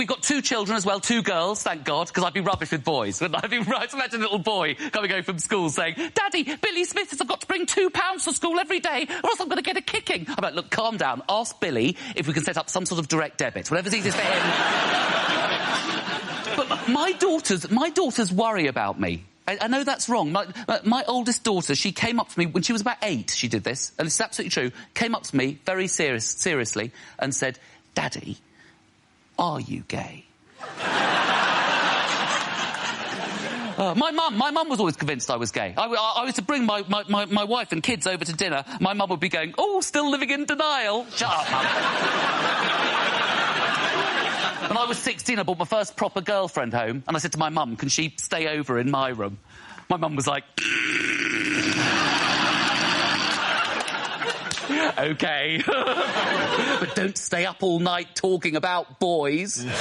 got 2 children as well, 2 girls, thank God, because I'd be rubbish with boys. I'd be right. Imagine a little boy coming home from school saying, Daddy, Billy Smith says I've got to bring £2 to school every day, or else I'm going to get a kicking. I'm like, look, calm down. Ask Billy if we can set up some sort of direct debit, whatever's easiest for him. But my daughters worry about me. I know that's wrong. My oldest daughter, she came up to me when she was about 8, she did this, and it's absolutely true, came up to me very seriously and said, Daddy, are you gay? My mum was always convinced I was gay. I was to bring my wife and kids over to dinner. My mum would be going, oh, still living in denial. Shut up, Mum. When I was 16, I brought my first proper girlfriend home, and I said to my mum, can she stay over in my room? My mum was like... OK. But don't stay up all night talking about boys.
OK.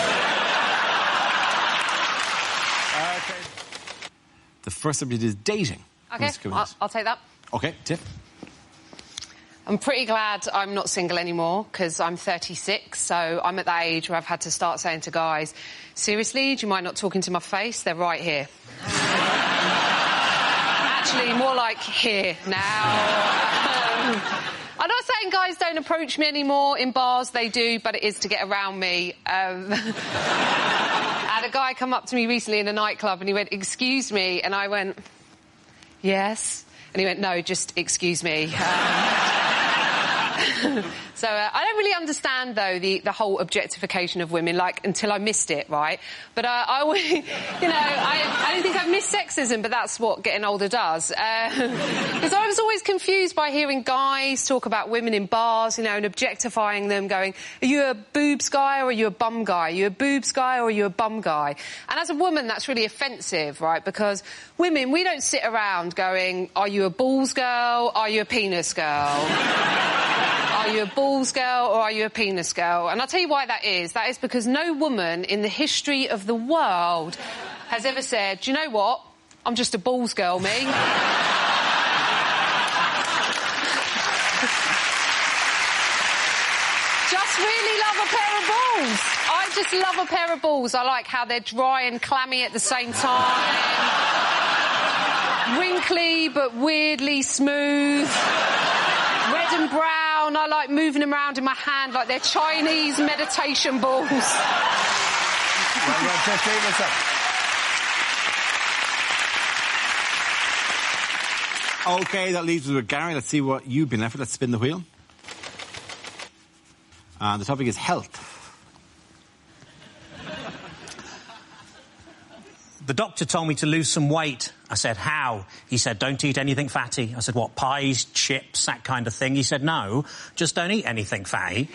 The first subject is dating.
OK, I'll take that.
OK, Tiff.
I'm pretty glad I'm not single anymore, because I'm 36, so I'm at that age where I've had to start saying to guys, seriously, do you mind not talking to my face? They're right here. Actually, more like here now. I'm not saying guys don't approach me anymore in bars, they do, but it is to get around me. I had a guy come up to me recently in a nightclub and he went, excuse me, and I went, yes. And he went, no, just excuse me. So I don't really understand, though, the whole objectification of women, like, until I missed it, right? But I always, you know, I don't think I've missed sexism, but that's what getting older does. Because I was always confused by hearing guys talk about women in bars, you know, and objectifying them, going, are you a boobs guy or are you a bum guy? Are you a boobs guy or are you a bum guy? And as a woman, that's really offensive, right? Because women, we don't sit around going, are you a balls girl? Are you a penis girl? Are you a balls girl or are you a penis girl? And I'll tell you why that is. That is because no woman in the history of the world has ever said, do you know what? I'm just a balls girl, me. Just really love a pair of balls. I just love a pair of balls. I like how they're dry and clammy at the same time. Wrinkly but weirdly smooth. Red and brown. I like moving them around in my hand like they're Chinese meditation balls.
Well done, Tiff. What's up? OK, that leaves us with Gary. Let's see what you've been left with. Let's spin the wheel. And the topic is health.
The doctor told me to lose some weight. I said, how? He said, don't eat anything fatty. I said, what, pies, chips, that kind of thing? He said, no, just don't eat anything fatty.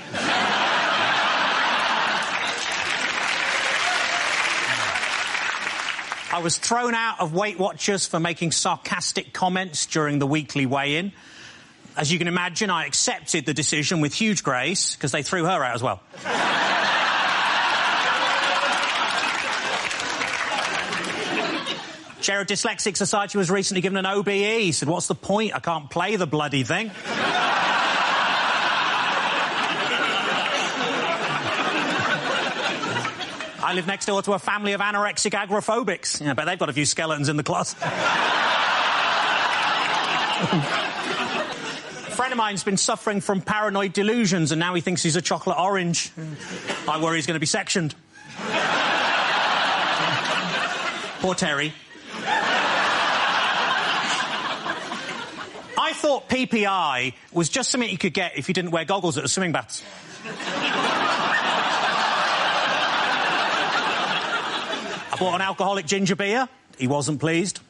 I was thrown out of Weight Watchers for making sarcastic comments during the weekly weigh-in. As you can imagine, I accepted the decision with huge grace, because they threw her out as well. Chair of Dyslexic Society was recently given an OBE. He said, what's the point? I can't play the bloody thing. I live next door to a family of anorexic agoraphobics. Yeah, but they've got a few skeletons in the closet. A friend of mine's been suffering from paranoid delusions and now he thinks he's a chocolate orange. I worry he's going to be sectioned. Poor Terry. I thought PPI was just something you could get if you didn't wear goggles at the swimming baths. I bought an alcoholic ginger beer. He wasn't pleased.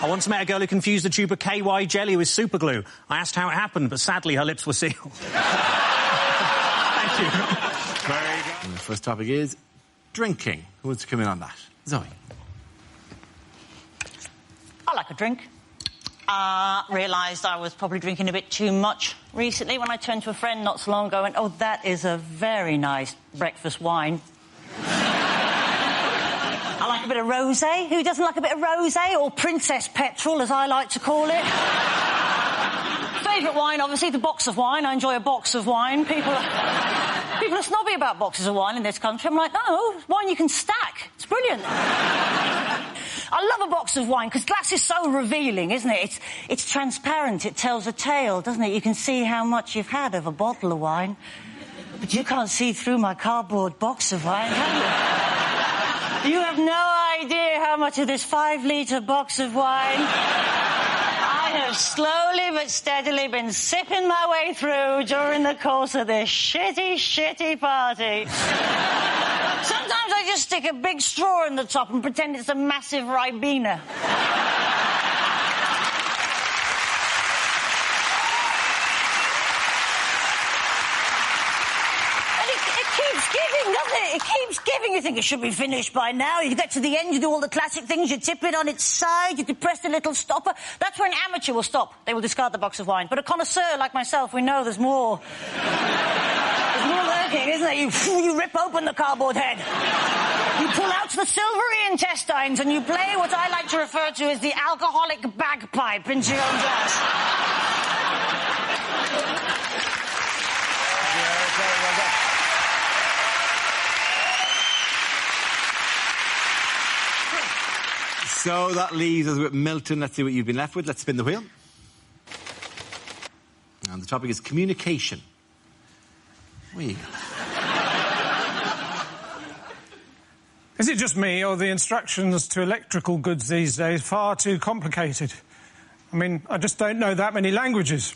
I once met a girl who confused a tube of KY jelly with super glue. I asked how it happened, but sadly her lips were sealed. Thank you.
Very good. And the first topic is drinking. Who wants to come in on that? Zoe.
I like a drink. Realised I was probably drinking a bit too much recently when I turned to a friend not so long ago and went, oh, that is a very nice breakfast wine. I like a bit of rosé. Who doesn't like a bit of rosé? Or princess petrol, as I like to call it. Favourite wine, obviously, the box of wine. I enjoy a box of wine. People are snobby about boxes of wine in this country. I'm like, no, wine you can stack. It's brilliant. I love a box of wine because glass is so revealing, isn't it? It's transparent. It tells a tale, doesn't it? You can see how much you've had of a bottle of wine. But you can't see through my cardboard box of wine, can you? You have no idea how much of this 5-litre box of wine I have slowly but steadily been sipping my way through during the course of this shitty party. Sometimes I just stick a big straw in the top and pretend it's a massive Ribena. Doesn't it? It keeps giving. You think it should be finished by now. You get to the end, you do all the classic things, you tip it on its side, you depress the little stopper. That's where an amateur will stop. They will discard the box of wine. But a connoisseur like myself, we know there's more. There's more lurking, isn't there? You rip open the cardboard head. You pull out the silvery intestines and you play what I like to refer to as the alcoholic bagpipe into your own glass.
So that leaves us with Milton. Let's see what you've been left with. Let's spin the wheel. And the topic is communication.
Is it just me, or the instructions to electrical goods these days far too complicated? I mean, I just don't know that many languages.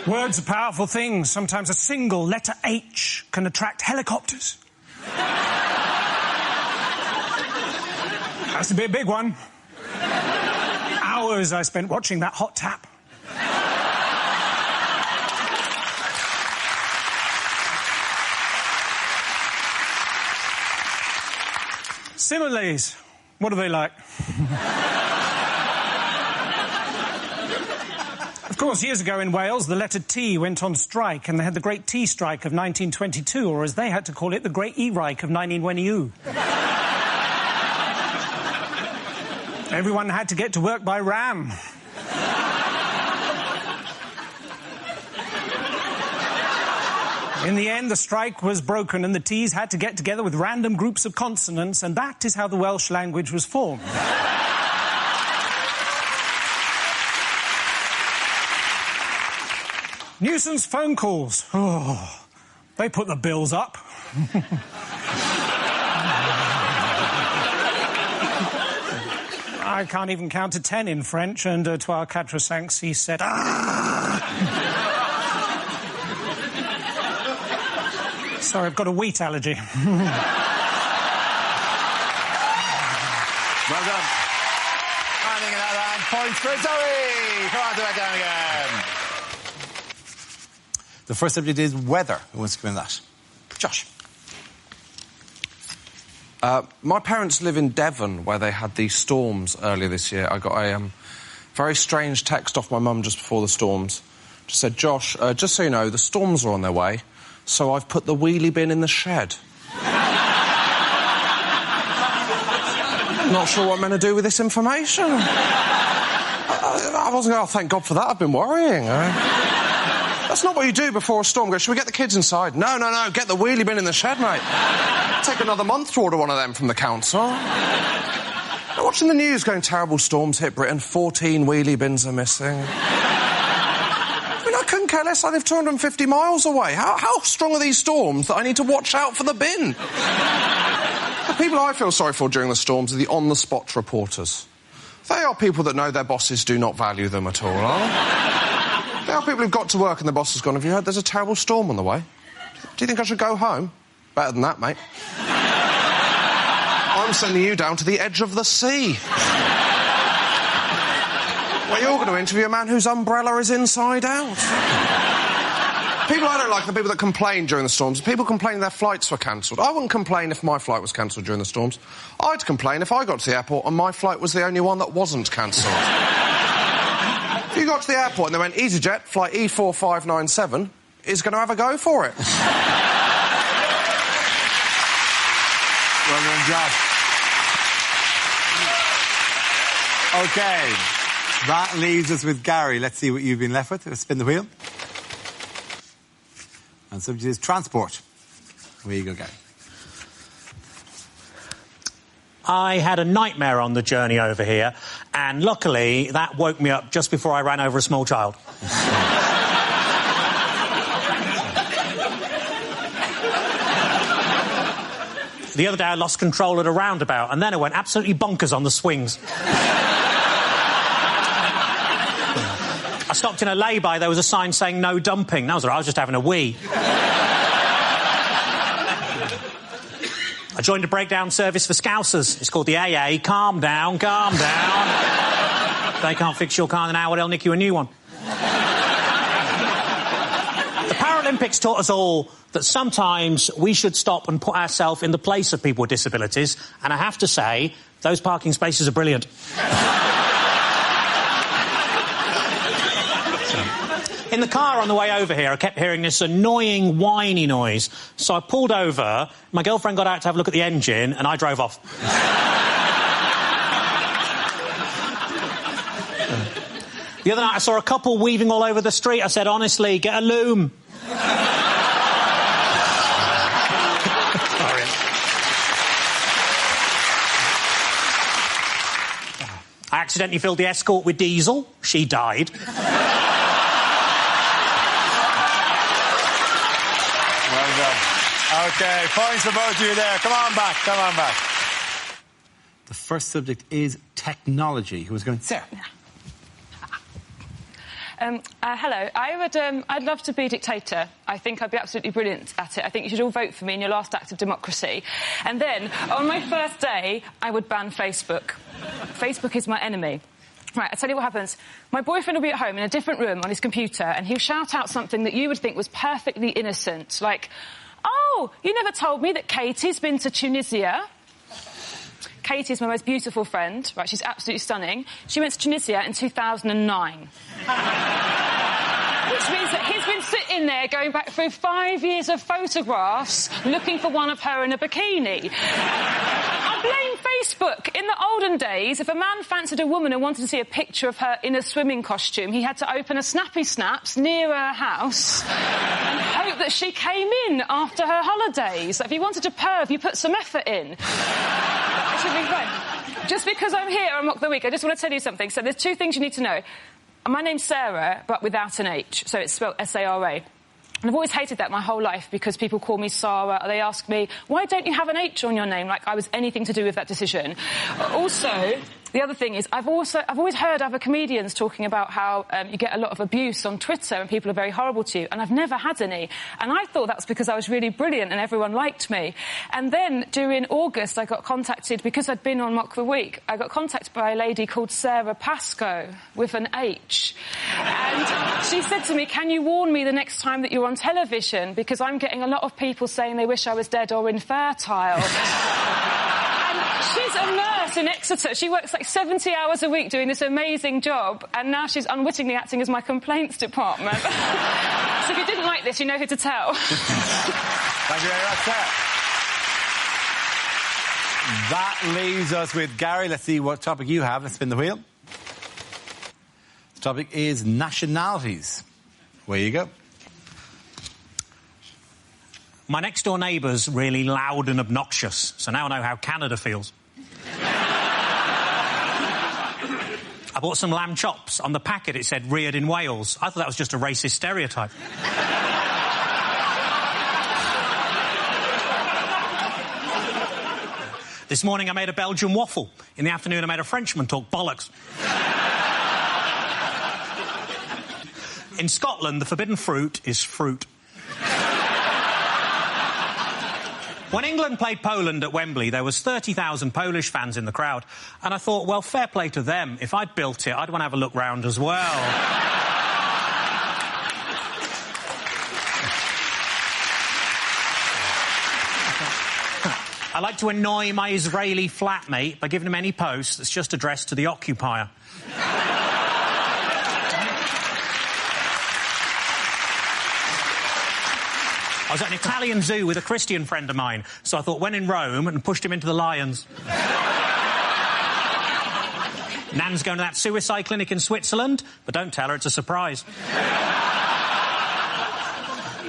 Words are powerful things. Sometimes a single letter H can attract helicopters. That's to be a big one. Hours I spent watching that hot tap. Similes. What are they like? Of course, years ago in Wales, the letter T went on strike, and they had the Great Tea Strike of 1922, or as they had to call it, the Great E-Rike of 1922. Everyone had to get to work by ram. In the end, the strike was broken, and the T's had to get together with random groups of consonants, and that is how the Welsh language was formed. Nuisance phone calls. Oh, they put the bills up. I can't even count to 10 in French, and to our quatre cinq, he said, "Ah!" Sorry, I've got a wheat allergy.
Well done. Finding another round. Points for Zoe. Come on, do it down again. The first subject is weather. Who wants to come in that? Josh.
My parents live in Devon, where they had these storms earlier this year. I got a very strange text off my mum just before the storms. Just said, Josh, just so you know, the storms are on their way, so I've put the wheelie bin in the shed. Not sure what I'm meant to do with this information. I wasn't going, thank God for that, I've been worrying. That's not what you do before a storm. Go, should we get the kids inside? No, get the wheelie bin in the shed, mate. Take another month to order one of them from the council. I'm watching the news going, terrible storms hit Britain, 14 wheelie bins are missing. I mean, I couldn't care less, I live 250 miles away. How strong are these storms that I need to watch out for the bin? The people I feel sorry for during the storms are the on-the-spot reporters. They are people that know their bosses do not value them at all, They are people who've got to work and the boss has gone, have you heard there's a terrible storm on the way? Do you think I should go home? Better than that, mate. I'm sending you down to the edge of the sea. Well, you're going to interview a man whose umbrella is inside out. People I don't like are the people that complain during the storms. People complain their flights were cancelled. I wouldn't complain if my flight was cancelled during the storms. I'd complain if I got to the airport and my flight was the only one that wasn't cancelled. If you got to the airport and they went, EasyJet, flight E4597 is going to have a go for it.
Well done, Josh. OK. That leaves us with Gary. Let's see what you've been left with. Let's spin the wheel. And subject is transport. Where you go, Gary?
I had a nightmare on the journey over here, and luckily that woke me up just before I ran over a small child. The other day I lost control at a roundabout, and then I went absolutely bonkers on the swings. I stopped in a lay-by, there was a sign saying no dumping. That was all right, I was just having a wee. I joined a breakdown service for Scousers. It's called the AA. Calm down, calm down. If they can't fix your car in an hour, they'll nick you a new one. The Paralympics taught us all that sometimes we should stop and put ourselves in the place of people with disabilities, and I have to say, those parking spaces are brilliant. In the car on the way over here, I kept hearing this annoying, whiny noise. So I pulled over, my girlfriend got out to have a look at the engine, and I drove off. The other night I saw a couple weaving all over the street. I said, honestly, get a loom. Sorry. I accidentally filled the Escort with diesel. She died.
OK, points for both of you there. Come on back, come on back. The first subject is technology. Who's going? Sarah.
Hello. I'd love to be a dictator. I think I'd be absolutely brilliant at it. I think you should all vote for me in your last act of democracy. And then, on my first day, I would ban Facebook. Facebook is my enemy. Right, I'll tell you what happens. My boyfriend will be at home in a different room on his computer, and he'll shout out something that you would think was perfectly innocent, like, oh, you never told me that Katie's been to Tunisia. Katie's my most beautiful friend. Right, she's absolutely stunning. She went to Tunisia in 2009. Which means that he's been sitting there going back through 5 years of photographs looking for one of her in a bikini. I blame Facebook. In the olden days, if a man fancied a woman and wanted to see a picture of her in a swimming costume, he had to open a Snappy Snaps near her house and hope that she came in after her holidays. If you wanted to perv, you put some effort in. It should be fun. Just because I'm here on Mock the Week, I just want to tell you something. So there's two things you need to know. My name's Sarah, but without an H, so it's spelled S-A-R-A. And I've always hated that my whole life because people call me Sarah. They ask me, why don't you have an H on your name? Like I was anything to do with that decision. Also, the other thing is, I've always heard other comedians talking about how you get a lot of abuse on Twitter and people are very horrible to you, and I've never had any. And I thought that's because I was really brilliant and everyone liked me. And then during August, I got contacted, because I'd been on Mock the Week, I got contacted by a lady called Sarah Pascoe, with an H. And she said to me, can you warn me the next time that you're on television, because I'm getting a lot of people saying they wish I was dead or infertile. She's a nurse in Exeter. She works like 70 hours a week doing this amazing job, and now she's unwittingly acting as my complaints department. So if you didn't like this, you know who to tell.
Thank you very much, sir. That leaves us with Gary. Let's see what topic you have. Let's spin the wheel. The topic is nationalities. Where you go.
My next-door neighbour's really loud and obnoxious, so now I know how Canada feels. I bought some lamb chops. On the packet it said reared in Wales. I thought that was just a racist stereotype. This morning I made a Belgian waffle. In the afternoon I made a Frenchman talk bollocks. In Scotland, the forbidden fruit is fruit. When England played Poland at Wembley, there was 30,000 Polish fans in the crowd. And I thought, well, fair play to them. If I'd built it, I'd want to have a look round as well. I like to annoy my Israeli flatmate by giving him any post that's just addressed to the occupier. I was at an Italian zoo with a Christian friend of mine, so I thought, when in Rome, and pushed him into the lions. Nan's going to that suicide clinic in Switzerland, but don't tell her, it's a surprise.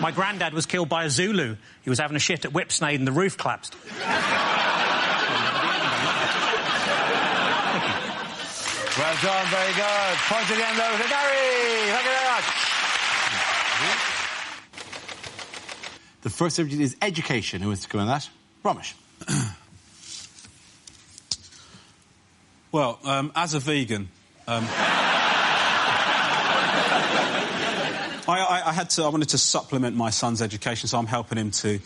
My granddad was killed by a Zulu. He was having a shit at Whipsnade and the roof collapsed.
Well done, very good. Point again, though, to Gary. Thank you very much. The first subject is education. Who wants to go on that? Ramesh.
Well, as a vegan, I wanted to supplement my son's education, so I'm helping him to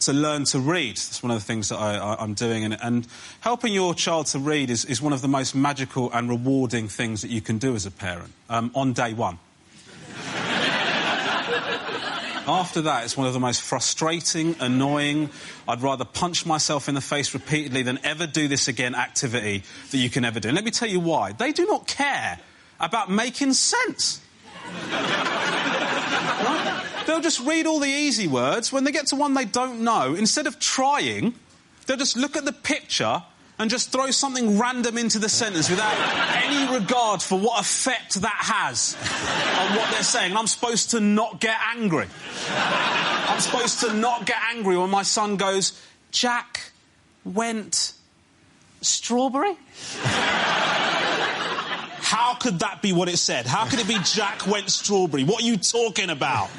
learn to read. That's one of the things that I'm doing. And helping your child to read is one of the most magical and rewarding things that you can do as a parent, on day one. After that, it's one of the most frustrating, annoying, I'd rather punch myself in the face repeatedly than ever do this again activity that you can ever do. And let me tell you why. They do not care about making sense. Right? They'll just read all the easy words. When they get to one they don't know, instead of trying, they'll just look at the picture and just throw something random into the sentence without any regard for what effect that has on what they're saying. And I'm supposed to not get angry. I'm supposed to not get angry when my son goes, Jack went strawberry? How could that be what it said? How could it be Jack went strawberry? What are you talking about?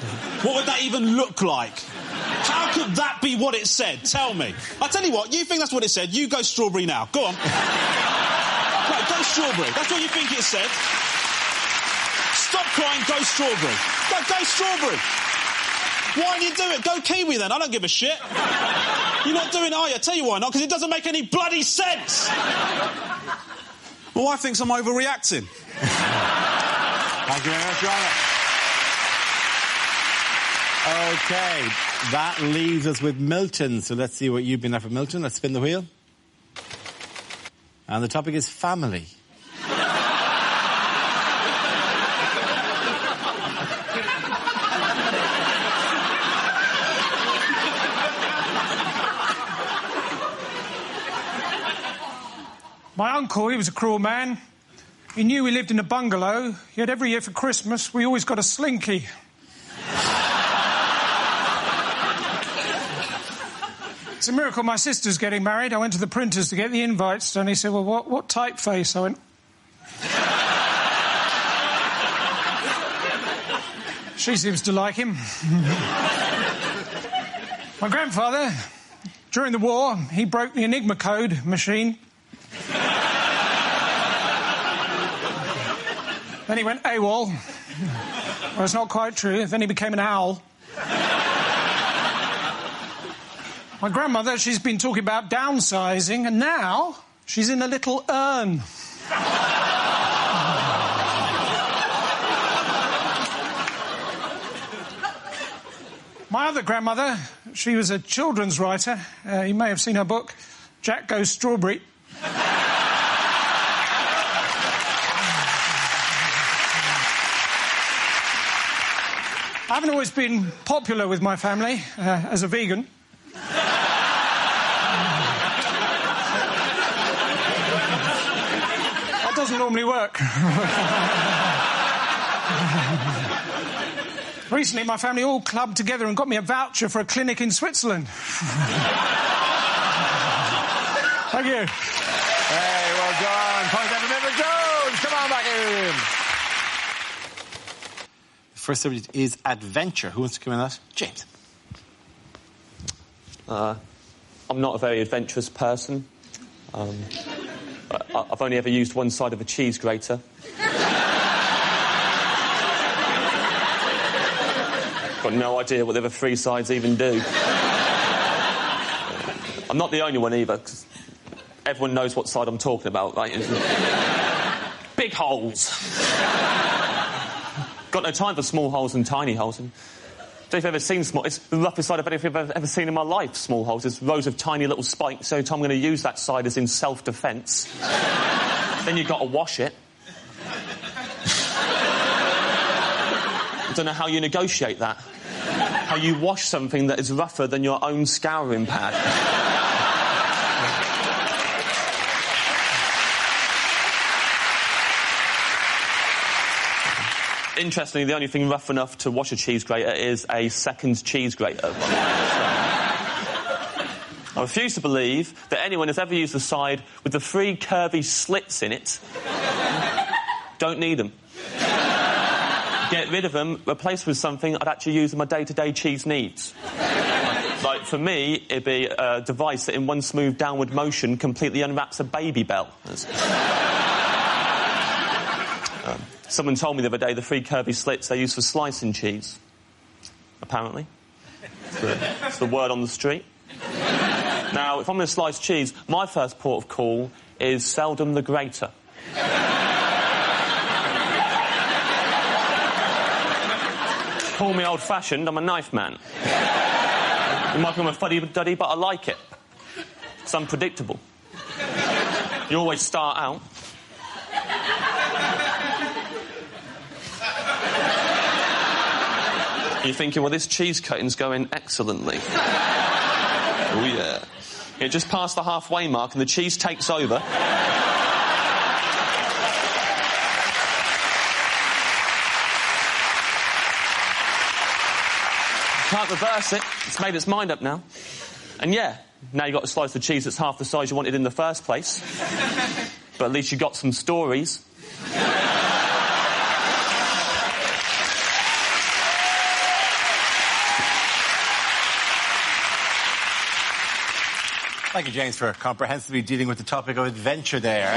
What would that even look like? How could that be what it said? Tell me. I'll tell you what, you think that's what it said, you go strawberry now. Go on. No, go strawberry. That's what you think it said. Stop crying, go strawberry. Go strawberry. Why do you do it? Go kiwi then, I don't give a shit. You're not doing it, are you? I'll tell you why not, because it doesn't make any bloody sense. My wife thinks I'm overreacting.
Thank you very much, Robert. OK, that leaves us with Milton. So let's see what you've been at for Milton. Let's spin the wheel. And the topic is family.
My uncle, he was a cruel man. He knew we lived in a bungalow, yet every year for Christmas we always got a slinky. It's a miracle my sister's getting married. I went to the printers to get the invites, and he said, well, what typeface? I went... She seems to like him. My grandfather, during the war, he broke the Enigma code machine. Then he went AWOL. Well, it's not quite true. Then he became an owl. My grandmother, she's been talking about downsizing, and now she's in a little urn. My other grandmother, she was a children's writer. You may have seen her book, Jack Goes Strawberry. I haven't always been popular with my family as a vegan. That doesn't normally work. Recently, my family all clubbed together and got me a voucher for a clinic in Switzerland. Thank you.
Hey, well done. Point out to Mr. Jones. Come on back in. The first subject is adventure. Who wants to come in that? James.
I'm not a very adventurous person. I've only ever used one side of a cheese grater. Got no idea what the other three sides even do. I'm not the only one either, because everyone knows what side I'm talking about, right? Big holes. Got no time for small holes and tiny holes. And if you've ever seen small... It's the roughest side of anything I've ever seen in my life, small holes. It's rows of tiny little spikes. So every time I'm going to use that side is in self-defence. Then you've got to wash it. I don't know how you negotiate that. How you wash something that is rougher than your own scouring pad. Interestingly, the only thing rough enough to wash a cheese grater is a second cheese grater. I refuse to believe that anyone has ever used a side with the three curvy slits in it. Don't need them. Get rid of them, replace with something I'd actually use in my day-to-day cheese needs. Like, for me, it'd be a device that in one smooth downward motion completely unwraps a baby bell. Someone told me the other day the three curvy slits they use for slicing cheese. Apparently. It's the word on the street. Now, if I'm going to slice cheese, my first port of call is seldom the grater. Call me old-fashioned, I'm a knife man. You might think I'm a fuddy-duddy, but I like it. It's unpredictable. You always start out. You're thinking, well, this cheese cutting's going excellently. Oh, yeah. It just passed the halfway mark and the cheese takes over. Can't reverse it. It's made its mind up now. And yeah, now you've got to slice the cheese that's half the size you wanted in the first place. But at least you got some stories.
Thank you, James, for comprehensively dealing with the topic of adventure there.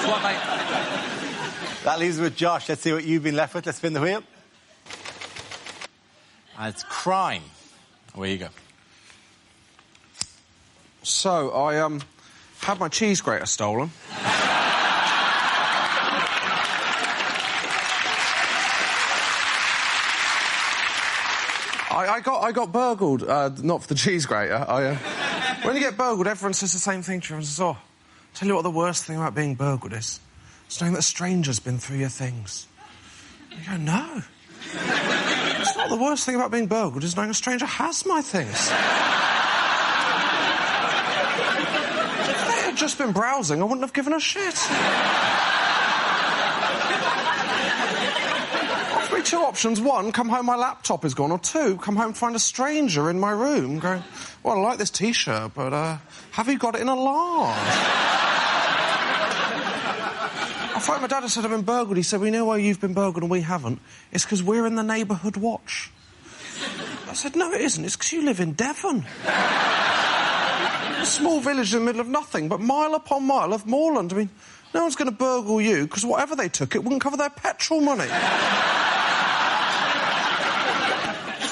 What, mate? That leaves us with Josh. Let's see what you've been left with. Let's spin the wheel. And it's crime. Away you go.
So, I had my cheese grater stolen. I got burgled, not for the cheese grater. When you get burgled, everyone says the same thing to you. Everyone says, oh, tell you what the worst thing about being burgled is. It's knowing that a stranger's been through your things. You go, no. It's not the worst thing about being burgled, is knowing a stranger has my things. If they had just been browsing, I wouldn't have given a shit. Offer me two options. One, come home, my laptop is gone. Or two, come home, find a stranger in my room going, well, I like this T-shirt, but have you got it in a large? I phoned my dad and said I've been burgled. He said, we know why you've been burgled and we haven't. It's because we're in the neighbourhood watch. I said, no, it isn't. It's because you live in Devon. A small village in the middle of nothing, but mile upon mile of moorland. I mean, no one's going to burgle you, because whatever they took, it wouldn't cover their petrol money.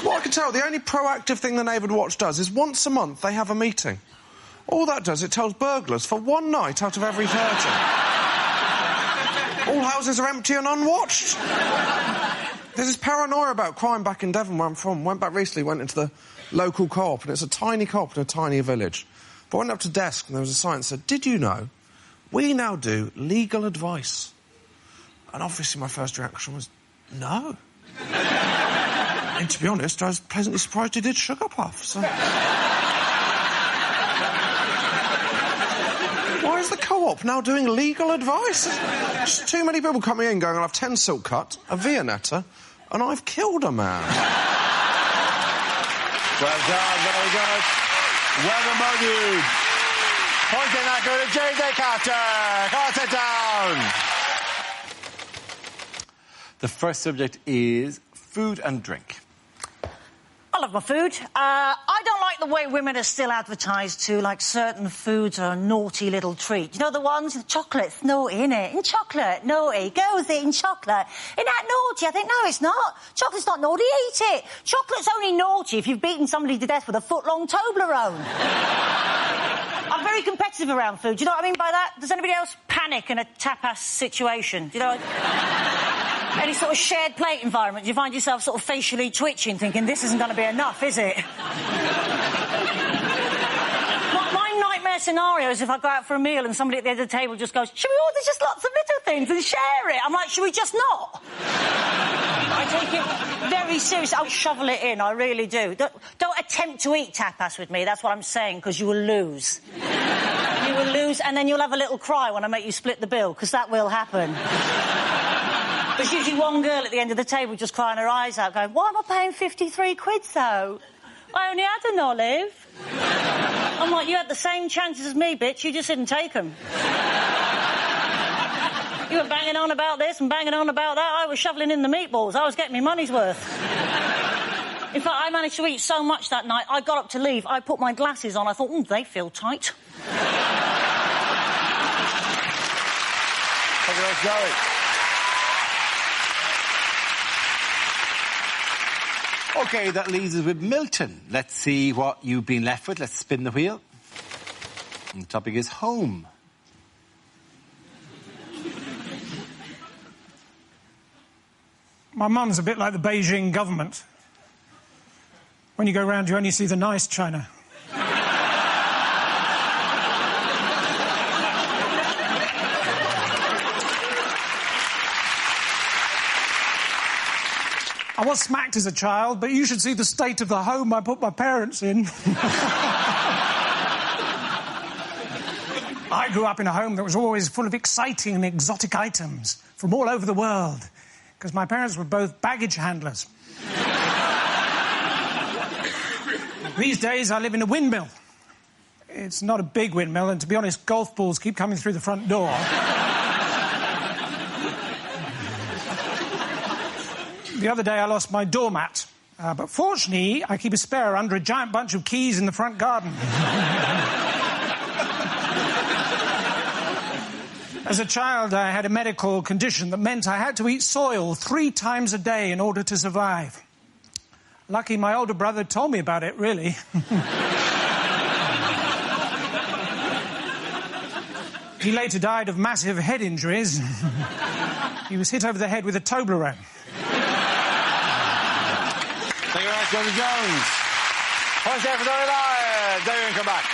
What I can tell, the only proactive thing the Neighbourhood Watch does is once a month they have a meeting. All that does, it tells burglars for one night out of every 30. All houses are empty and unwatched. There's this paranoia about crime back in Devon, where I'm from. Went back recently, went into the local co-op, and it's a tiny co-op in a tiny village. But I went up to desk, and there was a sign that said, "Did you know we now do legal advice?" And obviously my first reaction was, no. And to be honest, I was pleasantly surprised he did sugar puffs. So. Why is the co-op now doing legal advice? Just too many people coming in going, I'll have 10 silk cut, a Viennetta, and I've killed a man.
Well done, very good. Weather Modude. Pointing that go to J.J. Carter. Carter down. The first subject is food and drink.
I love my food. I don't like the way women are still advertised to, like certain foods are a naughty little treat. You know the ones? Chocolate's naughty, innit? In chocolate, naughty. Girls eating chocolate. Isn't that naughty? I think, no, it's not. Chocolate's not naughty, eat it. Chocolate's only naughty if you've beaten somebody to death with a foot-long Toblerone. I'm very competitive around food. Do you know what I mean by that? Does anybody else panic in a tapas situation? Do you know any sort of shared plate environment, you find yourself sort of facially twitching, thinking, this isn't going to be enough, is it? My nightmare scenario is if I go out for a meal and somebody at the end of the table just goes, should we order just lots of little things and share it? I'm like, should we just not? I take it very seriously. I'll shovel it in, I really do. Don't attempt to eat tapas with me, that's what I'm saying, because you will lose. You will lose, and then you'll have a little cry when I make you split the bill, because that will happen. There's usually one girl at the end of the table just crying her eyes out, going, why am I paying 53 quid, though? I only had an olive. I'm like, you had the same chances as me, bitch, you just didn't take them. You were banging on about this and banging on about that. I was shoveling in the meatballs. I was getting my money's worth. In fact, I managed to eat so much that night, I got up to leave, I put my glasses on, I thought, they feel tight.
Thank you very much, Zoe. OK, that leaves us with Milton. Let's see what you've been left with. Let's spin the wheel. And the topic is home.
My mum's a bit like the Beijing government. When you go round, you only see the nice china. I was smacked as a child, but you should see the state of the home I put my parents in. I grew up in a home that was always full of exciting and exotic items from all over the world, because my parents were both baggage handlers. These days, I live in a windmill. It's not a big windmill, and to be honest, golf balls keep coming through the front door. The other day I lost my doormat, but fortunately I keep a spare under a giant bunch of keys in the front garden. As a child I had a medical condition that meant I had to eat soil 3 times a day in order to survive. Lucky my older brother told me about it, really. He later died of massive head injuries. He was hit over the head with a Toblerone.
Thank you very much, Johnny Jones. Point there for Donny Lyon. There you come back.